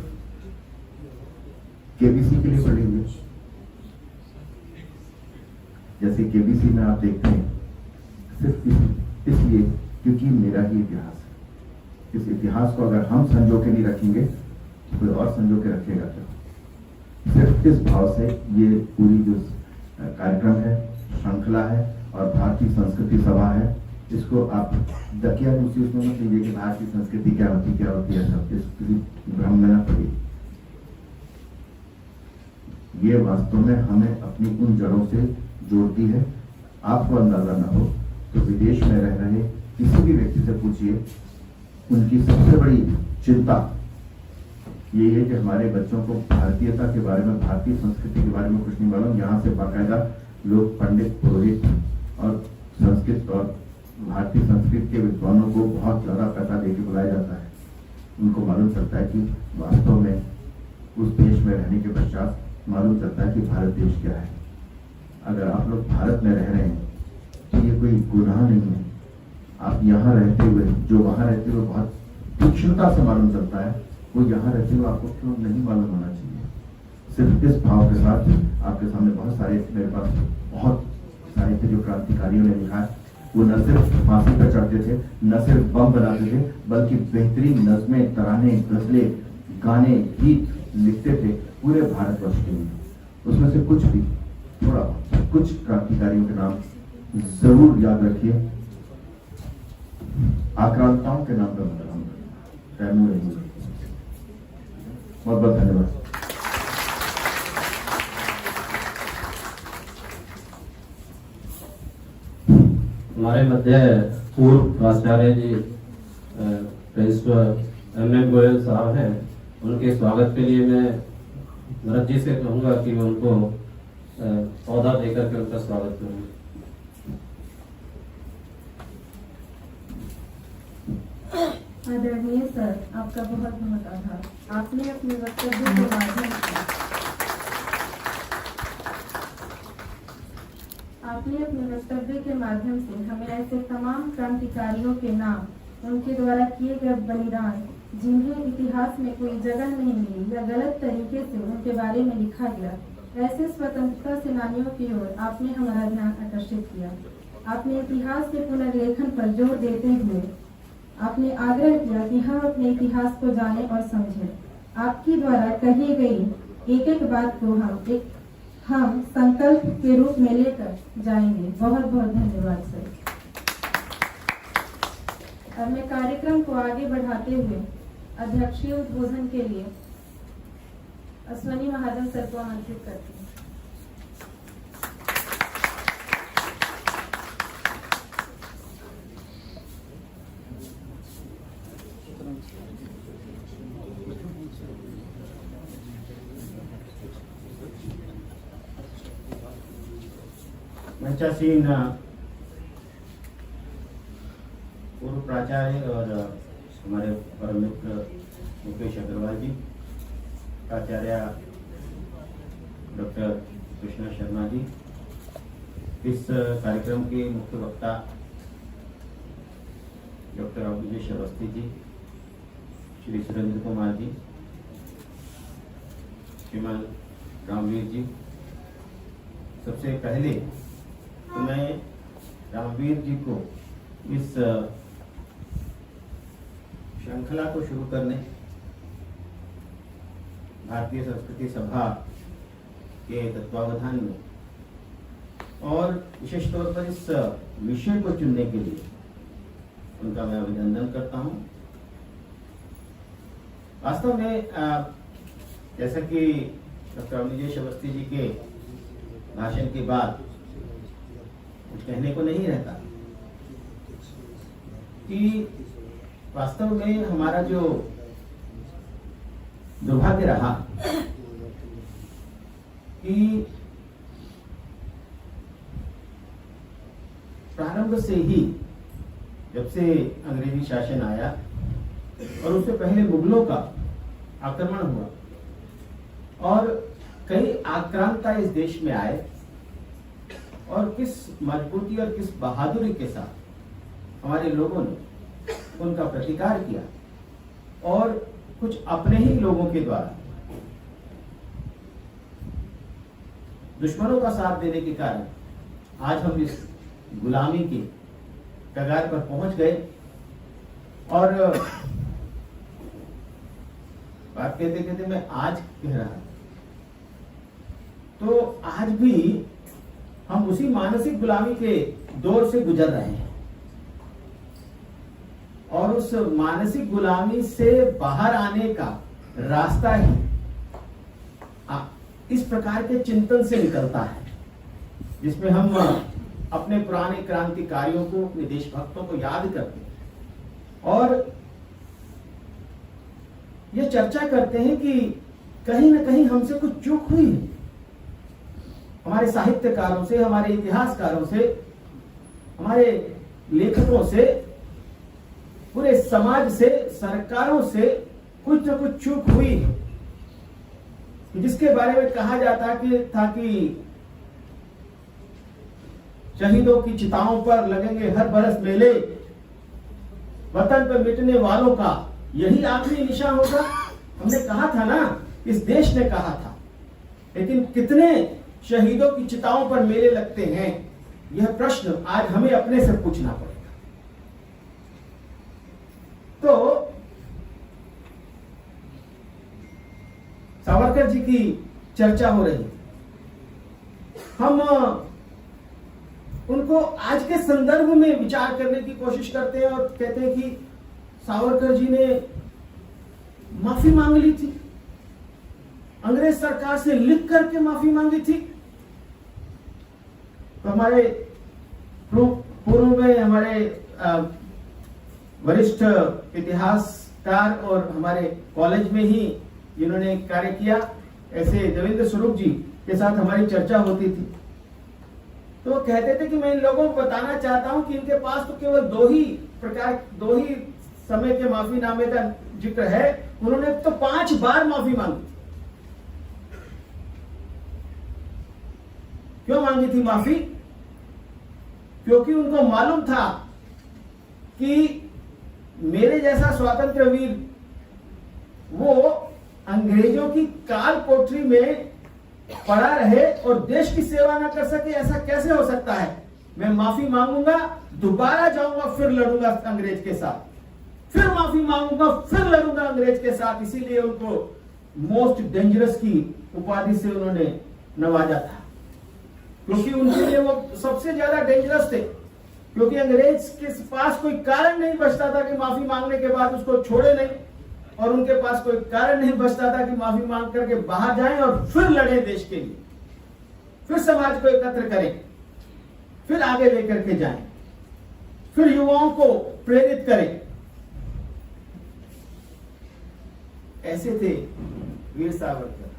केबीसी के लिए पढ़ी हुई है। जैसे केबीसी में आप देखते हैं सिर्फ इसलिए क्योंकि मेरा ही इतिहास है। इस इतिहास को अगर हम संजो के नहीं रखेंगे तो कोई और संजो के रखेगा क्या? सिर्फ इस भाव से ये पूरी जो कार्यक्रम है, श्रृंखला है और भारतीय संस्कृति सभा है, इसको आप दकिया दूसरी उसमें मत लीजिए कि भारतीय संस्कृति क्या होती है सब किसी भ्रम में न पड़ी। ये वास्तव में हमें अपनी उन जड़ों से जोड़ती है। आपको अंदाजा ना हो तो विदेश में रह रहे किसी भी व्यक्ति से पूछिए, उनकी सबसे बड़ी चिंता ये है कि हमारे बच्चों को भारतीयता के बारे में, भारतीय संस्कृति के बारे में कुछ नहीं मालूम। यहाँ से बाकायदा लोग पंडित, पुरोहित और संस्कृत और भारतीय संस्कृत के विद्वानों को बहुत ज्यादा पैसा देके बुलाया जाता है। उनको मालूम चलता है कि वास्तव में उस देश में रहने के पश्चात मालूम चलता है कि भारत देश क्या है। अगर आप लोग भारत में रह रहे हैं तो ये कोई गुनाह नहीं है। आप यहाँ रहते हुए, जो वहां रहते हुए बहुत तीक्ष्णता से मालूम चलता है, वो यहाँ रहते हुए आपको क्यों नहीं मालूम होना चाहिए। सिर्फ इस भाव के साथ आपके सामने बहुत सारे, मेरे पास बहुत साहित्य जो क्रांतिकारियों ने लिखा है, वो न सिर्फ फांसी पर चढ़ते थे, न सिर्फ बम बनाते थे, बल्कि बेहतरीन नज़में, तराने, गजलें, गाने, गीत लिखते थे पूरे भारतवर्ष के लिए। उसमें से कुछ भी, थोड़ा कुछ क्रांतिकारियों के नाम जरूर याद रखिए। आक्रांताओं के नाम पर मतलब तैमूर रहेंगे। बहुत बहुत धन्यवाद। हमारे मध्य पूर्व प्राचार्य जी प्रिंसिपल M.A. गोयल साहब हैं। उनके स्वागत के लिए मैं भरत जी से कहूँगा कि मैं उनको पौधा देकर के उनका स्वागत करूँगा। आदरणीय सर, आपका बहुत बहुत आभार। आपने अपने वक्तव्य के माध्यम से हमें ऐसे तमाम क्रांतिकारियों के नाम, उनके द्वारा किए गए बलिदान, जिन्हें इतिहास में कोई जगह नहीं मिली या गलत तरीके से उनके बारे में लिखा गया, ऐसे स्वतंत्रता सेनानियों की ओर आपने हमारा ध्यान आकर्षित किया। आपने इतिहास के पुनर्लेखन पर जोर देते हुए आपने आग्रह किया कि हम अपने इतिहास को जानें और समझें। आपकी द्वारा कही गई एक एक बात को हम संकल्प के रूप में लेकर जाएंगे। बहुत बहुत धन्यवाद सर। अब मैं कार्यक्रम को आगे बढ़ाते हुए अध्यक्षीय उद्बोधन के लिए अश्वनी महाजन सर को आमंत्रित करती हूँ। मंचासीन पूर्व प्राचार्य और हमारे परम मित्र मुकेश अग्रवाल जी, प्राचार्य डॉक्टर कृष्णा शर्मा जी, इस कार्यक्रम के मुख्य वक्ता डॉक्टर अभिजीत अवस्थी जी, श्री सुरेंद्र कुमार जी, श्रीमान रामवीर जी। सबसे पहले तो मैं रामवीर जी को इस श्रृंखला को शुरू करने, भारतीय संस्कृति सभा के तत्वावधान में और विशेष तौर पर इस विषय को चुनने के लिए उनका मैं अभिनंदन करता हूं। वास्तव में जैसा कि डॉक्टर अभिजीत अवस्थी जी के भाषण के बाद कुछ कहने को नहीं रहता कि वास्तव में हमारा जो दुर्भाग्य रहा कि प्रारंभ से ही, जब से अंग्रेजी शासन आया और उससे पहले मुगलों का आक्रमण हुआ और कई आक्रांता इस देश में आए और किस मजबूती और किस बहादुरी के साथ हमारे लोगों ने उनका प्रतिकार किया और कुछ अपने ही लोगों के द्वारा दुश्मनों का साथ देने के कारण आज हम इस गुलामी के कगार पर पहुंच गए। और बात कहते कहते मैं आज कह रहा, तो आज भी हम उसी मानसिक गुलामी के दौर से गुजर रहे हैं और उस मानसिक गुलामी से बाहर आने का रास्ता ही इस प्रकार के चिंतन से निकलता है, जिसमें हम अपने पुराने क्रांतिकारियों को, अपने देशभक्तों को याद करते हैं और ये चर्चा करते हैं कि कहीं ना कहीं हमसे कुछ चूक हुई है। हमारे साहित्यकारों से, हमारे इतिहासकारों से, हमारे लेखकों से, पूरे समाज से, सरकारों से कुछ न कुछ चूक हुई है, जिसके बारे में कहा जाता था कि शहीदों की चिताओं पर लगेंगे हर बरस मेले, वतन पर मिटने वालों का यही आखिरी निशान होगा। हमने कहा था ना, इस देश ने कहा था, लेकिन कितने शहीदों की चिताओं पर मेले लगते हैं, यह प्रश्न आज हमें अपने से पूछना पड़ेगा। तो सावरकर जी की चर्चा हो रही, हम उनको आज के संदर्भ में विचार करने की कोशिश करते हैं और कहते हैं कि सावरकर जी ने माफी मांग ली थी, अंग्रेज सरकार से लिख करके माफी मांगी थी। तो हमारे पूर्व में हमारे वरिष्ठ इतिहासकार और हमारे कॉलेज में ही जिन्होंने कार्य किया, ऐसे देवेंद्र स्वरूप जी के साथ हमारी चर्चा होती थी। तो कहते थे कि मैं इन लोगों को बताना चाहता हूं कि इनके पास तो केवल दो ही समय के माफीनामे का जिक्र है, उन्होंने तो 5 बार माफी मांगी। क्यों मांगी थी माफी? क्योंकि उनको मालूम था कि मेरे जैसा स्वातंत्र वीर वो अंग्रेजों की काल कोठरी में पड़ा रहे और देश की सेवा ना कर सके, ऐसा कैसे हो सकता है? मैं माफी मांगूंगा, दोबारा जाऊंगा, फिर लड़ूंगा अंग्रेज के साथ, फिर माफी मांगूंगा, फिर लड़ूंगा अंग्रेज के साथ। इसीलिए उनको मोस्ट डेंजरस की उपाधि से उन्होंने नवाजा था, क्योंकि उनके लिए वो सबसे ज्यादा डेंजरस थे। क्योंकि अंग्रेज के पास कोई कारण नहीं बचता था कि माफी मांगने के बाद उसको छोड़े नहीं, और उनके पास कोई कारण नहीं बचता था कि माफी मांग करके बाहर जाएं और फिर लड़े देश के लिए, फिर समाज को एकत्र करें, फिर आगे लेकर के जाएं, फिर युवाओं को प्रेरित करें। ऐसे थे वीर सावरकर।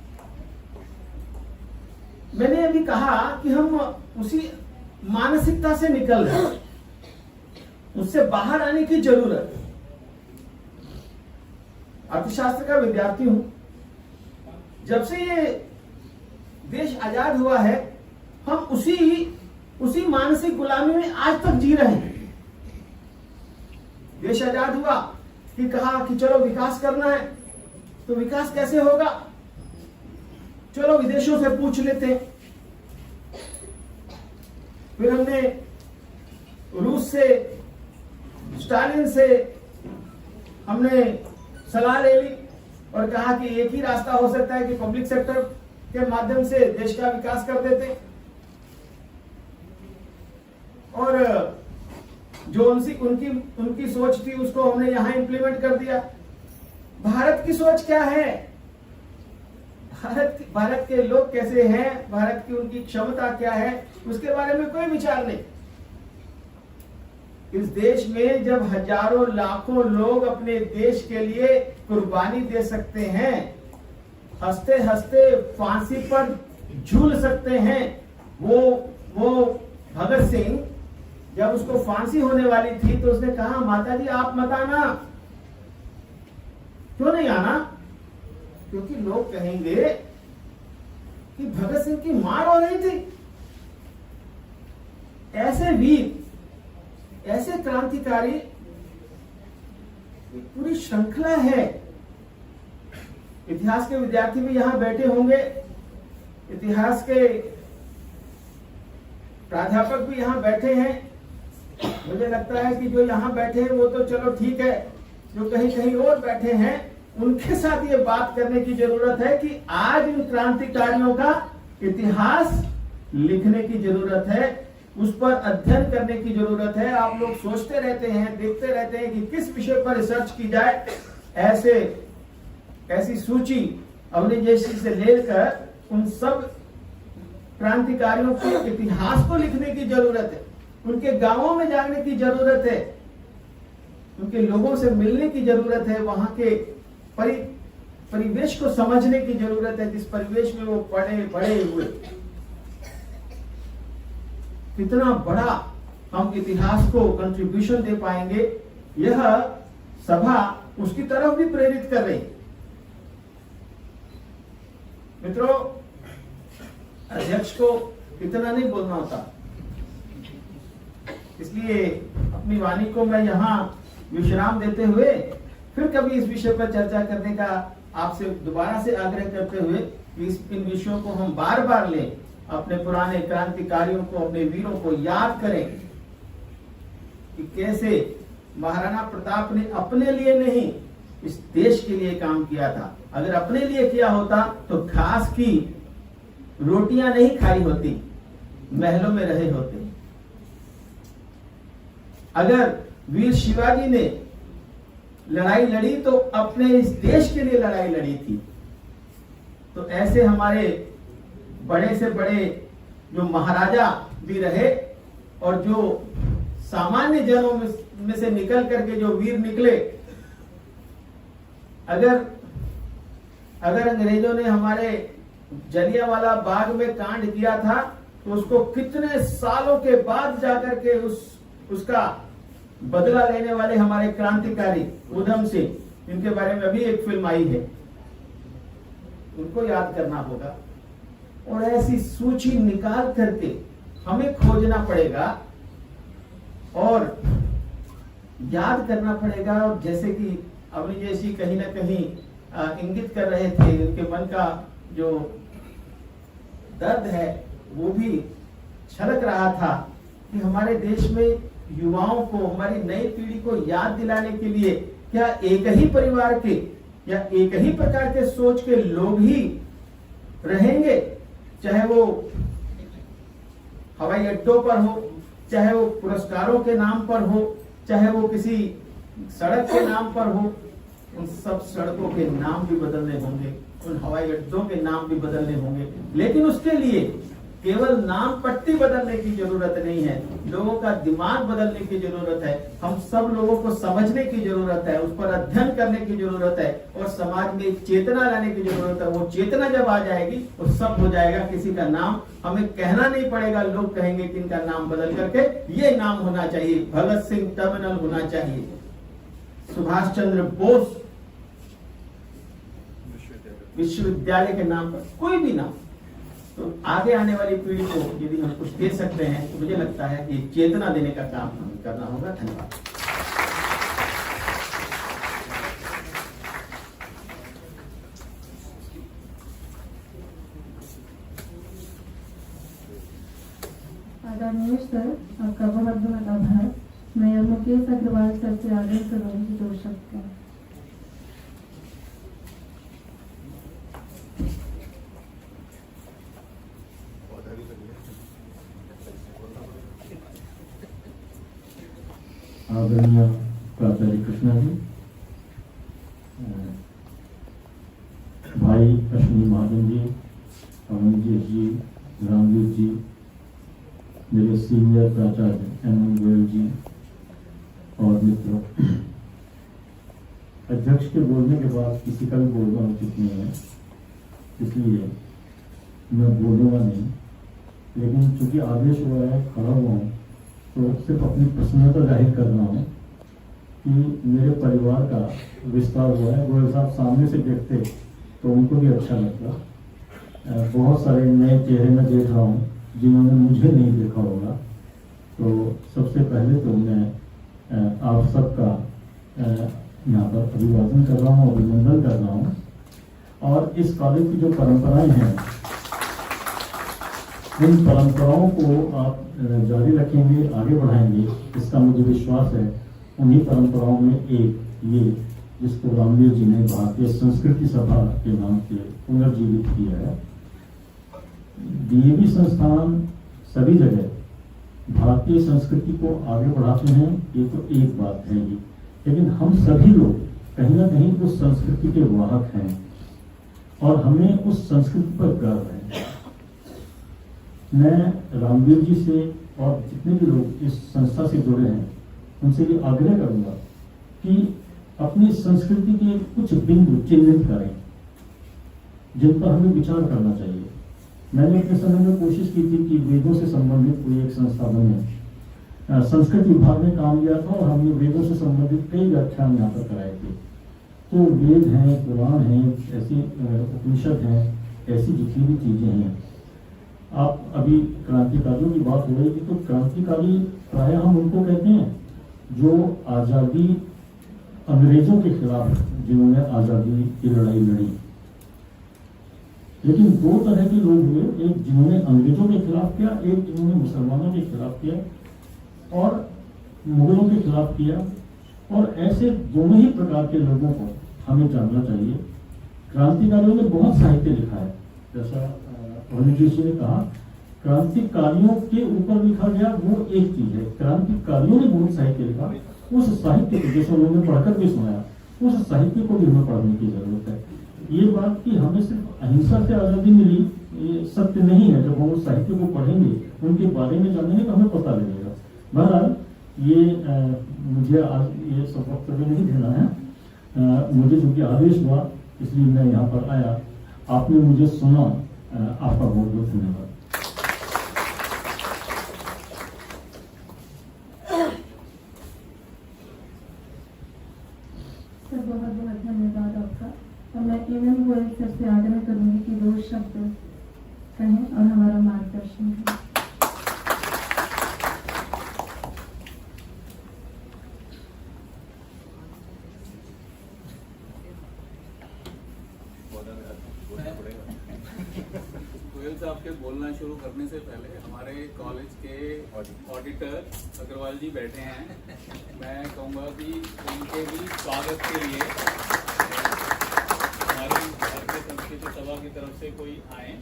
मैंने अभी कहा कि हम उसी मानसिकता से निकल रहे हैं, उससे बाहर आने की जरूरत है। अर्थशास्त्र का विद्यार्थी हूं। जब से ये देश आजाद हुआ है, हम उसी मानसिक गुलामी में आज तक जी रहे हैं। देश आजाद हुआ कि कहा कि चलो विकास करना है, तो विकास कैसे होगा? चलो विदेशों से पूछ लेते हैं। फिर हमने रूस से, स्टालिन से हमने सलाह ले ली और कहा कि एक ही रास्ता हो सकता है कि पब्लिक सेक्टर के माध्यम से देश का विकास कर देते, और जो उनकी सोच थी उसको हमने यहां इंप्लीमेंट कर दिया। भारत की सोच क्या है? भारत के लोग कैसे हैं, भारत की उनकी क्षमता क्या है, उसके बारे में कोई विचार नहीं। इस देश में जब हजारों लाखों लोग अपने देश के लिए कुर्बानी दे सकते हैं, हंसते हंसते फांसी पर झूल सकते हैं, वो भगत सिंह जब उसको फांसी होने वाली थी तो उसने कहा, माता जी आप मत आना। क्यों नहीं आना? क्योंकि लोग कहेंगे कि भगत सिंह की मार हो रही थी। ऐसे वीर, ऐसे क्रांतिकारी, पूरी श्रृंखला है। इतिहास के विद्यार्थी भी यहां बैठे होंगे, इतिहास के प्राध्यापक भी यहाँ बैठे हैं। मुझे लगता है कि जो यहाँ बैठे हैं वो तो चलो ठीक है, जो कहीं कहीं और बैठे हैं उनके साथ ये बात करने की जरूरत है कि आज इन क्रांतिकारियों का इतिहास लिखने की जरूरत है, उस पर अध्ययन करने की जरूरत है। आप लोग सोचते रहते हैं, देखते रहते हैं कि किस विषय पर रिसर्च की जाए। ऐसी सूची अवनी जैसी से लेकर उन सब क्रांतिकारियों के इतिहास को लिखने की जरूरत है, उनके गांवों में जाने की जरूरत है, उनके लोगों से मिलने की जरूरत है, वहां के परिवेश को समझने की जरूरत है, जिस परिवेश में वो बड़े हुए। कितना बड़ा हम इतिहास को कंट्रीब्यूशन दे पाएंगे, यह सभा उसकी तरफ भी प्रेरित कर रही। मित्रों, अध्यक्ष को इतना नहीं बोलना होता, इसलिए अपनी वाणी को मैं यहाँ विश्राम देते हुए फिर कभी इस विषय पर चर्चा करने का आपसे दोबारा से आग्रह करते हुए कि इन विषयों को हम बार बार लें, अपने पुराने क्रांतिकारियों को, अपने वीरों को याद करें कि कैसे महाराणा प्रताप ने अपने लिए नहीं इस देश के लिए काम किया था। अगर अपने लिए किया होता तो घास की रोटियां नहीं खाई होती, महलों में रहे होते। अगर वीर शिवाजी ने लड़ाई लड़ी तो अपने इस देश के लिए लड़ाई लड़ी थी। तो ऐसे हमारे बड़े से बड़े जो महाराजा भी रहे और जो सामान्य जनों में से निकल करके जो वीर निकले, अगर अंग्रेजों ने हमारे जलियांवाला बाग में कांड किया था तो उसको कितने सालों के बाद जाकर के उसका बदला लेने वाले हमारे क्रांतिकारी उधम सिंह, इनके बारे में अभी एक फिल्म आई है, उनको याद करना होगा। और ऐसी सूची निकाल करके हमें खोजना पड़ेगा और याद करना पड़ेगा। और जैसे कि अवनी जैसी कहीं ना कहीं इंगित कर रहे थे, उनके मन का जो दर्द है वो भी छलक रहा था कि हमारे देश में युवाओं को, हमारी नई पीढ़ी को याद दिलाने के लिए क्या एक ही परिवार के या एक ही प्रकार के सोच के लोग ही रहेंगे, चाहे वो हवाई अड्डों पर हो, चाहे वो पुरस्कारों के नाम पर हो, चाहे वो किसी सड़क के नाम पर हो। उन सब सड़कों के नाम भी बदलने होंगे, उन हवाई अड्डों के नाम भी बदलने होंगे, लेकिन उसके लिए केवल नाम पट्टी बदलने की जरूरत नहीं है, लोगों का दिमाग बदलने की जरूरत है। हम सब लोगों को समझने की जरूरत है, उस पर अध्ययन करने की जरूरत है और समाज में एक चेतना लाने की जरूरत है। वो चेतना जब आ जाएगी तो सब हो जाएगा। किसी का नाम हमें कहना नहीं पड़ेगा, लोग कहेंगे कि इनका नाम बदल करके ये नाम होना चाहिए, भगत सिंह टर्मिनल होना चाहिए, सुभाष चंद्र बोस विश्वविद्यालय के नाम पर, कोई भी नाम। तो आगे आने वाली पीढ़ी को यदि हम कुछ दे सकते हैं तो मुझे लगता है कि चेतना देने का काम हमें करना होगा। धन्यवाद। आदरणीय सर, आपका बहुत बहुत आभार। मैं मुकेश अग्रवाल सर से आग्रह करूंगी दो शब्द। आदरणीय प्राचार्य कृष्णा जी, भाई अश्विनी महाजन जी, अमनजीत जी, रामजीत जी, मेरे सीनियर प्राचार्य एम गोयल जी और मित्रों, अध्यक्ष के बोलने के बाद किसी का भी बोलना उचित नहीं है, इसलिए मैं बोलूँगा नहीं। लेकिन चूंकि आदेश हुआ है, खड़ा हुआ हूँ, तो सिर्फ अपनी प्रसन्नता जाहिर कर रहा हूँ कि मेरे परिवार का विस्तार हुआ है। गोयल साहब सामने से देखते तो उनको भी अच्छा लगता। बहुत सारे नए चेहरे मैं देख रहा हूँ जिन्होंने मुझे नहीं देखा होगा। तो सबसे पहले तो मैं आप सबका यहाँ पर अभिवादन कर रहा हूँ, अभिनंदन कर रहा हूँ। और इस कॉलेज की जो परंपराएं हैं इन परंपराओं को आप जारी रखेंगे, आगे बढ़ाएंगे, इसका मुझे विश्वास है। उन्हीं परंपराओं में एक ये जिसको रामवीर जी ने भारतीय संस्कृति सभा के नाम से पुनर्जीवित किया है। डीएवी संस्थान सभी जगह भारतीय संस्कृति को आगे बढ़ाते हैं, ये तो एक बात है ही, लेकिन हम सभी लोग कहीं ना कहीं उस संस्कृति के वाहक हैं और हमें उस संस्कृति पर गर्व है। मैं रामवीर जी से और जितने भी लोग इस संस्था से जुड़े हैं उनसे ये आग्रह करूंगा कि अपनी संस्कृति के कुछ बिंदु चिन्हित करें जिन पर हमें विचार करना चाहिए। मैंने अपने समय में कोशिश की थी कि वेदों से संबंधित कोई एक संस्था बने। संस्कृत विभाग में काम किया था और हमने वेदों से संबंधित कई व्याख्यान यहाँ पर कराए थे। तो वेद हैं, पुराण हैं, ऐसी उपनिषद हैं, ऐसी जितनी भी चीजें हैं। आप अभी क्रांतिकारियों की बात हो रही थी, तो क्रांतिकारी प्रायः हम उनको कहते हैं जो आज़ादी अंग्रेजों के खिलाफ जिन्होंने आज़ादी की लड़ाई लड़ी। लेकिन दो तरह के लोग हुए, एक जिन्होंने अंग्रेजों के खिलाफ किया, एक जिन्होंने मुसलमानों के खिलाफ किया और मुगलों के खिलाफ किया। और ऐसे दोनों ही प्रकार के लोगों को हमें जानना चाहिए। क्रांतिकारियों ने बहुत साहित्य लिखा है, जैसा जी ने कहा, क्रांतिकारियों के ऊपर लिखा गया वो एक चीज है। क्रांतिकारियों ने बहुत साहित्य लिखा, उस साहित्य को जैसे उन्होंने पढ़कर भी सुनाया, उस साहित्य को भी हमें पढ़ने की जरूरत है। ये बात कि हमें सिर्फ अहिंसा से आजादी मिली ये सत्य नहीं है। जब हम उस साहित्य को पढ़ेंगे, उनके बारे में जानेंगे तो हमें पता लगेगा। बहरहाल ये मुझे आज ये सब वक्तव्य नहीं देना है। मुझे चूंकि आदेश हुआ इसलिए मैं यहाँ पर आया। आपने मुझे सुना, आपका बहुत बहुत धन्यवाद। सर बहुत बहुत धन्यवाद आपका। और मैं एवं गोयल सर से आग्रह करूंगी कि 2 शब्द कहें और हमारा मार्गदर्शन करें। गोयल साहब के बोलना शुरू करने से पहले हमारे कॉलेज के ऑडिटर अग्रवाल जी बैठे हैं। मैं कहूँगा कि उनके भी स्वागत के लिए हमारी भारतीय संस्कृति सभा की तरफ से कोई आए।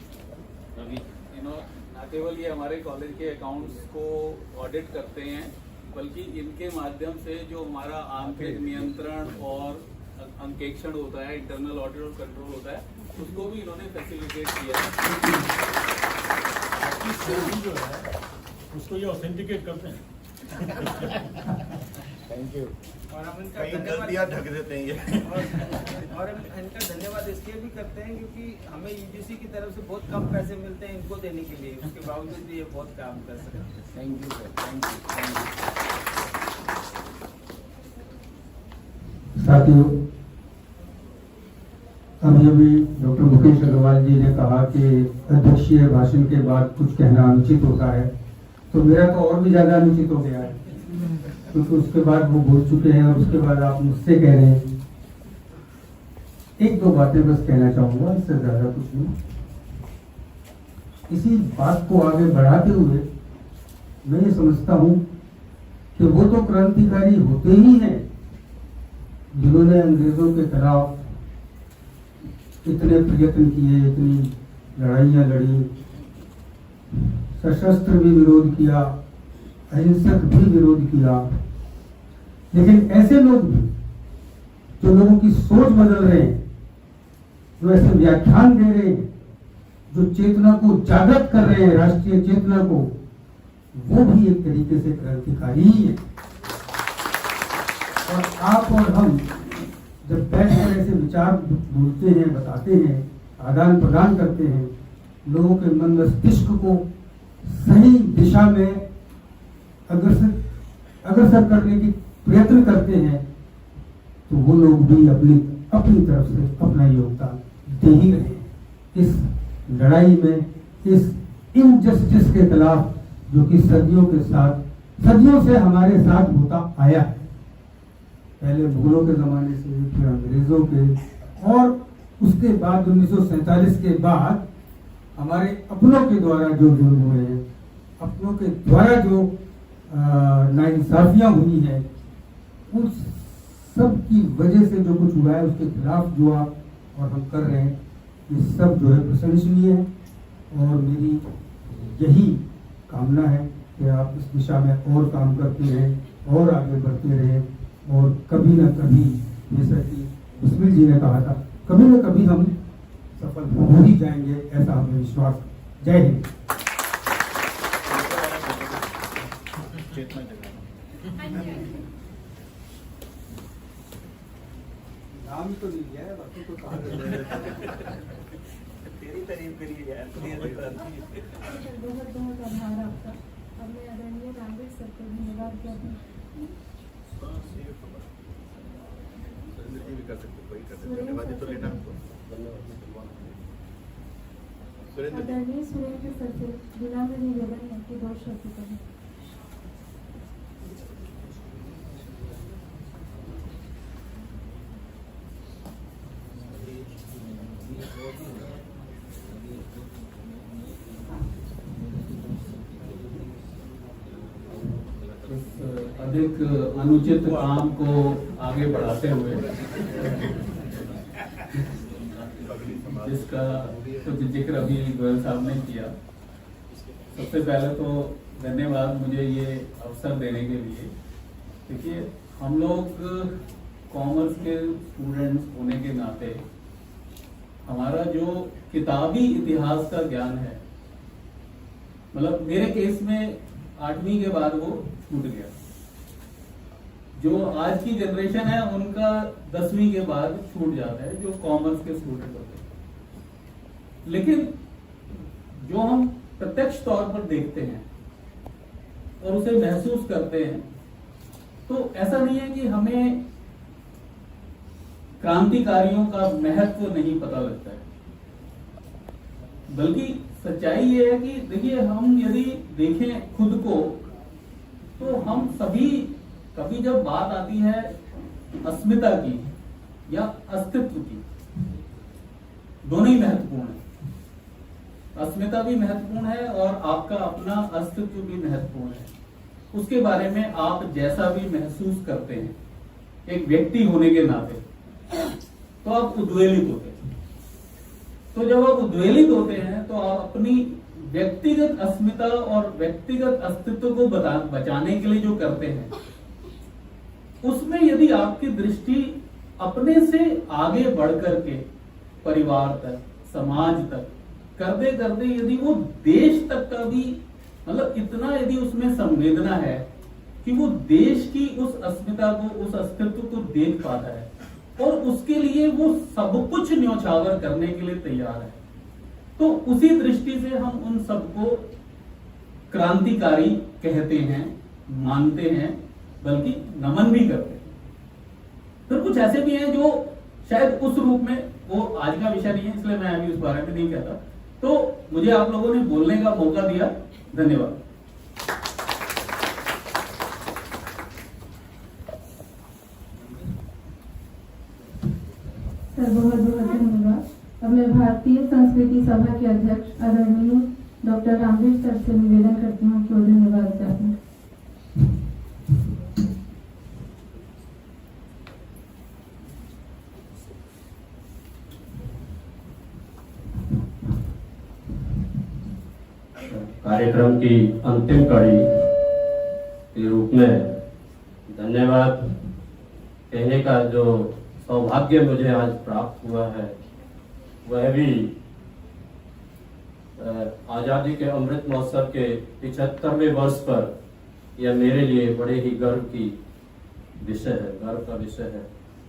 रवि न केवल ये हमारे कॉलेज के अकाउंट्स को ऑडिट करते हैं, बल्कि इनके माध्यम से जो हमारा आंतरिक नियंत्रण और अंकेक्षण होता है, इंटरनल ऑडिट और कंट्रोल होता है, उसको भी इन्होंने फैसिलिटेट किया है। जो है उसको ये ऑथेंटिकेट करते हैं। Thank you. और हम इनका गलतियां ढक देते हैं ये। और हम इनका धन्यवाद इसलिए भी करते हैं क्योंकि हमें यूजीसी की तरफ से बहुत कम पैसे मिलते हैं इनको देने के लिए, उसके बावजूद भी ये बहुत काम कर सकते हैं। Thank you sir, thank you. साथियों, अभी डॉक्टर मुकेश अग्रवाल जी ने कहा कि अध्यक्षीय भाषण के बाद कुछ कहना अनुचित होता है, तो मेरा तो और भी ज्यादा अनुचित हो गया है, क्योंकि उसके बाद वो बोल चुके हैं और उसके बाद आप मुझसे कह रहे हैं। 1-2 बातें बस कहना चाहूंगा, इससे ज्यादा कुछ नहीं। इसी बात को आगे बढ़ाते हुए मैं ये समझता हूं कि वो तो क्रांतिकारी होते ही हैं जिन्होंने अंग्रेजों के खिलाफ इतने प्रयत्न किए, इतनी लड़ाइयां लड़ी, सशस्त्र भी विरोध किया, अहिंसक भी विरोध किया। लेकिन ऐसे लोग भी जो लोगों की सोच बदल रहे हैं, जो ऐसे व्याख्यान दे रहे हैं, जो चेतना को जागृत कर रहे हैं, राष्ट्रीय चेतना को, वो भी एक तरीके से क्रांतिकारी ही है। और आप और हम जब बैठकर ऐसे विचार बोलते हैं, बताते हैं, आदान प्रदान करते हैं, लोगों के मन मस्तिष्क को सही दिशा में अग्रसर करने की प्रयत्न करते हैं, तो वो लोग भी अपनी तरफ से अपना योगदान दे ही रहे हैं इस लड़ाई में, इस इनजस्टिस के खिलाफ जो कि सदियों से हमारे साथ होता आया है। पहले मुगलों के जमाने से, फिर अंग्रेजों के, और उसके बाद 1947 के बाद हमारे अपनों के द्वारा जो जुल्म हुए हैं, अपनों के द्वारा जो नाइंसाफियां हुई हैं, उस सब की वजह से जो कुछ हुआ है उसके खिलाफ जो आप और हम कर रहे हैं, ये सब जो है प्रशंसनीय है। और मेरी यही कामना है कि आप इस दिशा में और काम करते रहें और आगे बढ़ते रहें, और कभी न कभी, जैसा कि बिस्मिल जी ने कहा था, कभी न कभी हम सफल हो ही जाएंगे, ऐसा हमें विश्वास है। जय हिंद। नाम तो नहीं लिया है, बाकी तो कहा तेरी तारीफ करिए यार। बहुत बहुत आभार आपका। अब मैं आदरणीय रामवीर सर को धन्यवाद करती हूँ। आदरणीय सुरेंद्र सर से विनम्र निवेदन है कि 2 शब्द कहें। अधिक अनुचित काम को आगे बढ़ाते हुए जिसका कुछ जिक्र अभी गोयल साहब ने किया, सबसे पहले तो धन्यवाद मुझे ये अवसर देने के लिए। देखिए, हम लोग कॉमर्स के स्टूडेंट्स होने के नाते हमारा जो किताबी इतिहास का ज्ञान है, मतलब मेरे केस में 8वीं के बाद वो छूट गया। जो आज की जनरेशन है उनका 10वीं के बाद छूट जाता है, जो कॉमर्स के स्टूडेंट होते हैं। लेकिन जो हम प्रत्यक्ष तौर पर देखते हैं और उसे महसूस करते हैं, तो ऐसा नहीं है कि हमें क्रांतिकारियों का महत्व नहीं पता लगता है, बल्कि सच्चाई ये है कि देखिए, हम यदि देखें खुद को, तो हम सभी कभी जब बात आती है अस्मिता की या अस्तित्व की, दोनों ही महत्वपूर्ण है। अस्मिता भी महत्वपूर्ण है और आपका अपना अस्तित्व भी महत्वपूर्ण है। उसके बारे में आप जैसा भी महसूस करते हैं एक व्यक्ति होने के नाते, तो आप उद्वेलित होते हैं। तो जब आप उद्वेलित होते हैं तो आप अपनी व्यक्तिगत अस्मिता और व्यक्तिगत अस्तित्व को बचाने के लिए जो करते हैं, उसमें यदि आपकी दृष्टि अपने से आगे बढ़ करके परिवार तक, समाज तक करते करते यदि वो देश तक का भी, मतलब इतना यदि उसमें संवेदना है कि वो देश की उस अस्मिता को, उस अस्तित्व को देख पाता है और उसके लिए वो सब कुछ न्यौछावर करने के लिए तैयार है, तो उसी दृष्टि से हम उन सबको क्रांतिकारी कहते हैं, मानते हैं, बल्कि नमन भी करते हैं। फिर कुछ ऐसे भी हैं जो शायद उस रूप में, वो आज का विषय नहीं है इसलिए मैं अभी उस बारे में नहीं कहता। तो मुझे आप लोगों ने बोलने का मौका दिया, धन्यवाद। सर बहुत बहुत धन्यवाद। अब मैं भारतीय संस्कृति सभा के अध्यक्ष आदरणीय डॉक्टर रामवीर सर से निवेदन करती हूँ कि वो धन्यवाद चाहते। कार्यक्रम की अंतिम कड़ी के रूप में धन्यवाद कहने का जो सौभाग्य मुझे आज प्राप्त हुआ है, वह भी आजादी के अमृत महोत्सव के 75वें वर्ष पर यह मेरे लिए बड़े ही गर्व की विषय है, गर्व का विषय है।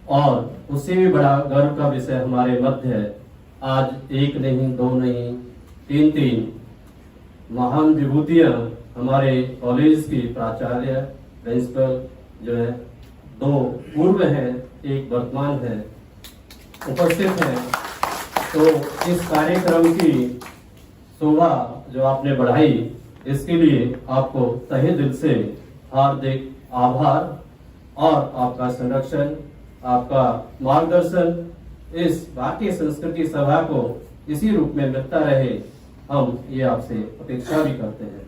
और उससे भी बड़ा गर्व का विषय हमारे मध्य है। आज एक नहीं, दो नहीं, तीन महान विभूतियां हमारे कॉलेज की प्राचार्य, प्रिंसिपल जो है, 2 पूर्व हैं, एक वर्तमान है, उपस्थित हैं। तो इस कार्यक्रम की शोभा जो आपने बढ़ाई, इसके लिए आपको तहे दिल से हार्दिक आभार और आपका संरक्षण, आपका मार्गदर्शन इस भारतीय संस्कृति सभा को इसी रूप में मिलता रहे, हम ये आपसे अपेक्षा भी करते हैं।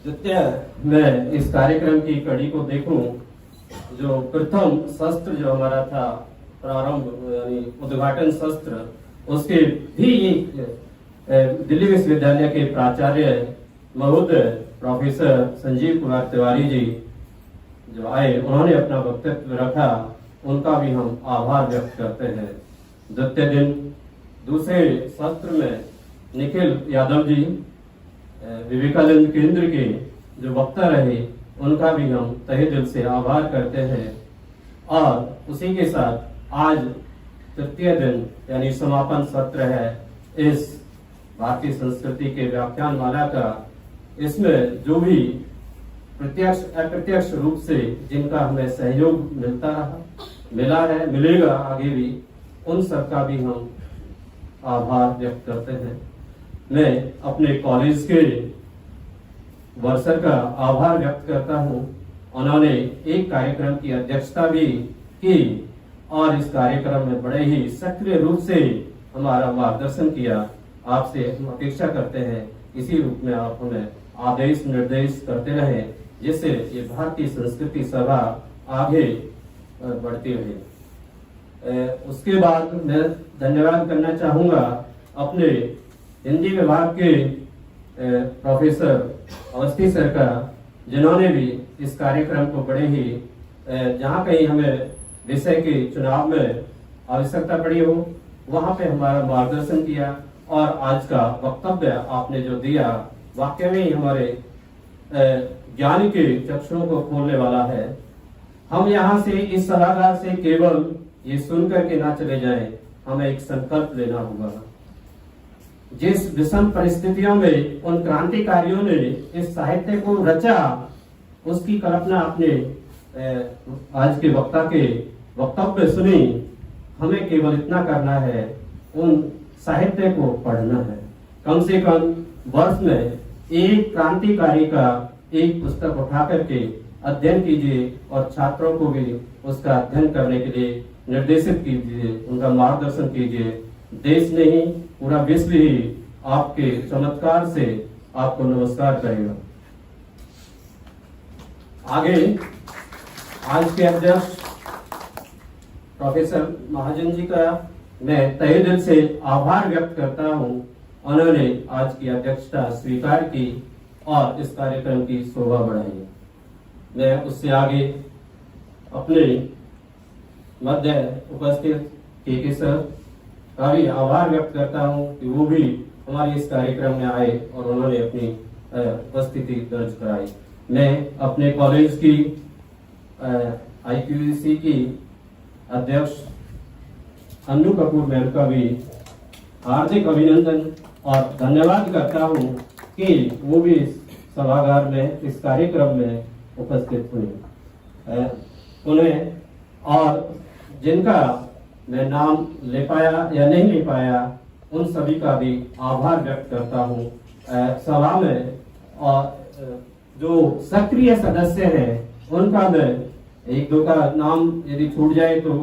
द्वितीय मैं इस कार्यक्रम की कड़ी को देखूं, जो प्रथम सत्र जो हमारा था प्रारंभ यानी उद्घाटन सत्र, उसके भी दिल्ली विश्वविद्यालय के प्राचार्य महोदय प्रोफेसर संजीव कुमार तिवारी जी जो आए, उन्होंने अपना वक्तव्य रखा, उनका भी हम आभार व्यक्त करते हैं। द्वितीय दिन दूसरे सत्र में निखिल यादव जी विवेकानंद केंद्र के जो वक्ता रहे, उनका भी हम तहे दिल से आभार करते हैं। और उसी के साथ आज तृतीय दिन यानी समापन सत्र है इस भारतीय संस्कृति के व्याख्यान माला का। इसमें जो भी प्रत्यक्ष अप्रत्यक्ष रूप से जिनका हमें सहयोग मिला है, मिलेगा आगे भी, उन सबका भी हम आभार व्यक्त करते हैं। मैं अपने कॉलेज के वर्षर का आभार व्यक्त करता हूं। उन्होंने एक कार्यक्रम की अध्यक्षता भी की और इस कार्यक्रम में बड़े ही सक्रिय रूप से हमारा मार्गदर्शन किया। आपसे हम अपेक्षा करते हैं इसी रूप में आप हमें आदेश निर्देश करते रहे, जिससे ये भारतीय संस्कृति सभा आगे बढ़ती रहे। उसके बाद मैं धन्यवाद करना चाहूंगा अपने हिंदी विभाग के प्रोफेसर अवस्थी सर का, जिन्होंने भी इस कार्यक्रम को बड़े ही जहाँ कहीं हमें विषय के चुनाव में आवश्यकता पड़ी हो वहां पे हमारा मार्गदर्शन किया। और आज का वक्तव्य आपने जो दिया वाकई में ही हमारे ज्ञान के चक्षुओं को खोलने वाला है। हम यहाँ से इस सलाहकार से केवल ये सुनकर के ना चले जाएं, हमें एक संकल्प लेना होगा। जिस विषम परिस्थितियों में उन क्रांतिकारियों ने इस साहित्य को रचा, उसकी कल्पना अपने आज के वक्ता के वक्तव्य सुनी। हमें केवल इतना करना है, उन साहित्य को पढ़ना है। कम से कम वर्ष में एक क्रांतिकारी का एक पुस्तक उठा करके अध्ययन कीजिए और छात्रों को भी उसका अध्ययन करने के लिए निर्देशित कीजिए, उनका मार्गदर्शन कीजिए। देश नहीं पूरा विश्व ही आपके चमत्कार से आपको नमस्कार करेगा। आगे आज के अध्यक्ष प्रोफेसर महाजन जी का मैं तहे दिल से आभार व्यक्त करता हूं। उन्होंने आज की अध्यक्षता स्वीकार की और इस कार्यक्रम की शोभा बढ़ाई। मैं उससे आगे अपने मध्य उपस्थित के सर का भी आभार व्यक्त करता हूं कि वो भी हमारे इस कार्यक्रम में आए और उन्होंने अपनी उपस्थिति दर्ज कराई। मैं अपने कॉलेज की IQAC की अध्यक्ष अन्नू कपूर मैम का भी हार्दिक अभिनंदन और धन्यवाद करता हूं कि वो भी इस सभागार में इस कार्यक्रम में उपस्थित हुए। उन्हें और जिनका मैं नाम ले पाया या नहीं ले पाया, उन सभी का भी आभार व्यक्त करता हूं। सभा में और जो सक्रिय सदस्य हैं उनका मैं एक दो का नाम यदि छूट जाए तो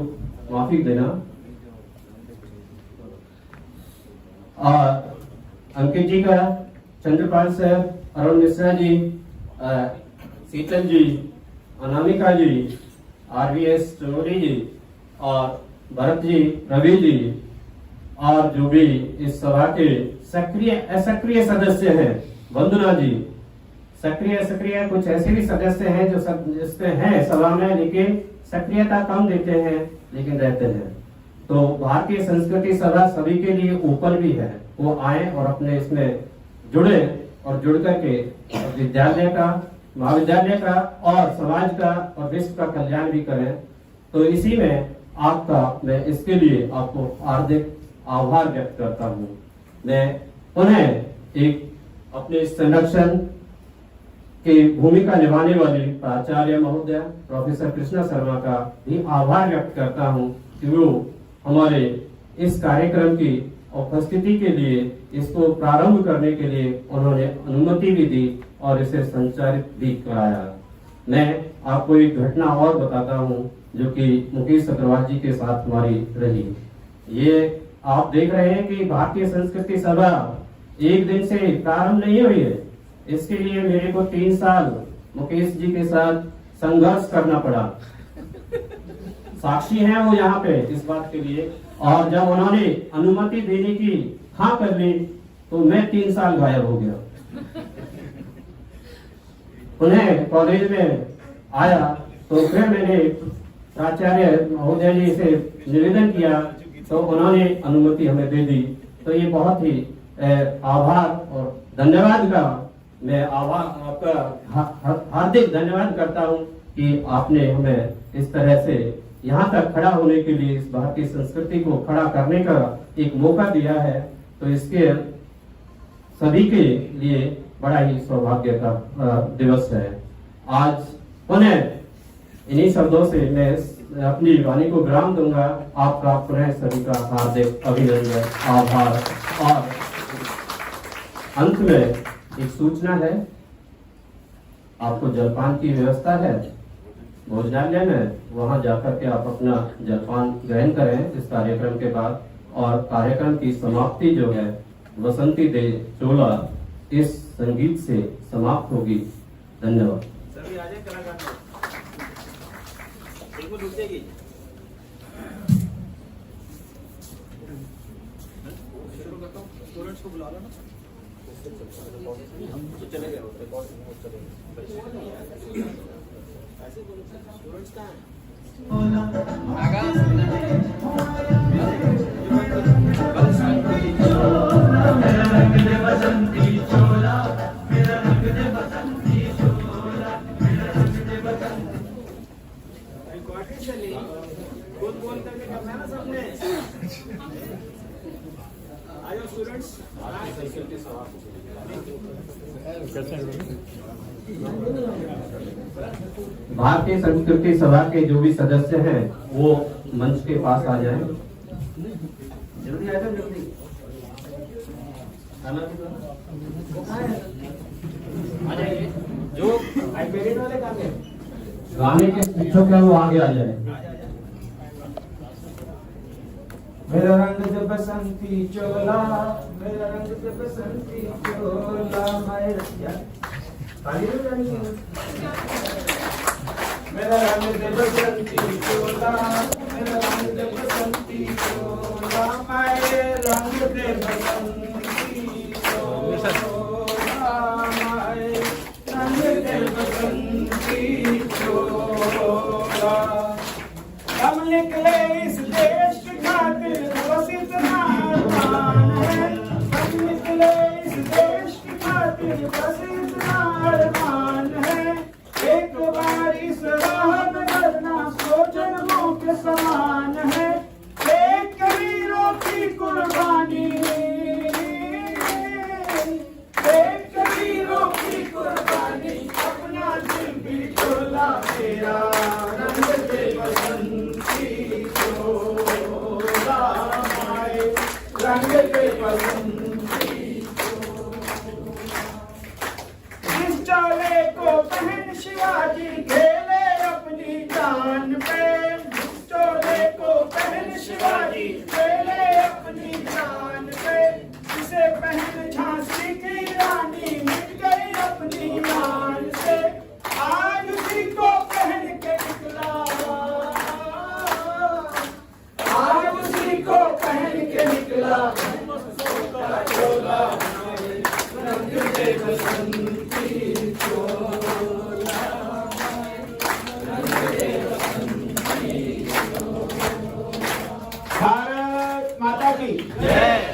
माफी देना। और अंकित जी का, चंद्रपाल सर, अरुण मिश्रा जी, शीतल जी, अनामिका जी, RVS चौधरी जी और भरत जी, रवि जी और जो भी इस सभा के सक्रिय असक्रिय सदस्य हैं, वंदना जी, सक्रिय कुछ ऐसे भी सदस्य हैं जो जिसमें हैं सभा में लेकिन सक्रियता कम देते हैं लेकिन रहते हैं। तो भारतीय संस्कृति सभा सभी के लिए ओपन भी है, वो आए और अपने इसमें जुड़े और जुड़ करके विद्यालय का, महाविद्यालय का और समाज का और विश्व का कल्याण भी करें। तो इसी में आपका मैं इसके लिए आपको हार्दिक आभार व्यक्त करता हूँ। मैं पुनः एक अपने संरक्षण की भूमिका निभाने वाले प्राचार्य महोदय प्रोफेसर कृष्णा शर्मा का भी आभार व्यक्त करता हूँ कि वो हमारे इस कार्यक्रम की उपस्थिति के लिए, इसको प्रारंभ करने के लिए उन्होंने अनुमति भी दी और इसे संचालित भी कराया। मैं आपको एक घटना और बताता हूँ जो कि मुकेश अग्रवाल जी के साथ हमारी रही। ये आप देख रहे हैं कि भारतीय संस्कृति सभा एक दिन से प्रारंभ नहीं हुई है। इसके लिए मेरे को 3 साल मुकेश जी के साथ संघर्ष करना पड़ा। साक्षी हैं वो यहाँ पे इस बात के लिए। और जब उन्होंने अनुमति देने की हाँ कर ली तो मैं 3 साल गायब हो गया। उन्हें कॉलेज में आया तो फिर मैंने प्राचार्य महोदय जी से निवेदन किया तो उन्होंने अनुमति हमें दे दी। तो ये बहुत ही आभार और धन्यवाद का मैं आपका हार्दिक धन्यवाद करता हूँ कि आपने हमें इस तरह से यहाँ तक खड़ा होने के लिए, इस भारतीय संस्कृति को खड़ा करने का एक मौका दिया है। तो इसके सभी के लिए बड़ा ही सौभाग्य का दिवस है। आज पुनः इन्हीं शब्दों से मैं अपनी वाणी को विराम दूंगा। आपका पुनः सभी का हार्दिक अभिनंदन, आभार। और अंत में एक सूचना है, आपको जलपान की व्यवस्था है भोजनालय में, वहां जाकर के आप अपना जलपान ग्रहण करें इस कार्यक्रम के बाद। और कार्यक्रम की समाप्ति जो है बसंती दे चोला इस संगीत से समाप्त होगी। धन्यवाद। सभी आ जाए कलाकार बिल्कुल रुक जाएगी। शुरू करता हूँ, स्टूडेंट्स को बुला लो ना। हम तो चले गए ऐसे बोलो, स्टूडेंट्स कहाँ हैं? बोल बोल करके करना है ना सबने। आयो स्टूडेंट्स। भारतीय संस्कृति सभा के जो भी सदस्य हैं वो मंच के पास आ जाएं। जल्दी आ जाओ, जल्दी आ जाइए। जो आईपैड वाले काम है गाने के शिक्षक है वो आगे आ जाए। मेरा रंग जब बसंती चोला, मेरा रंग जब बसंती चोला, मेरा रंग जब बसंती चोला, मेरा रंग जब बसंती चोला, मेरे रंग जब बसंती चोला, मेरे रंग जब बसंती चोला। हम निकले इस देश खातिर बस इतना अरमान है, हम निकले इस देश की खातिर बस इतना अरमान है। एक बार इस राह में करना सौ जन्मों के समान है। एक कबीरों की कुर्बानी, एक कबीरों की कुर्बानी, अपना दिल भी चोला मेरा रंग दे बसंती चोला, माए रंग दे बसंती चोला। जिस चोले को पहन शिवाजी खेले अपनी जान पे, जिस चोले को पहन शिवाजी खेले अपनी जान पे, जिसे पहन झांसी की रानी मिट गई अपनी मान से। आज उसी को पहन के निकला, आज उसी को पहन के निकला चोला, रंग दे बसंती चोला, रंग दे बसंती चोला। भारत माता की जय।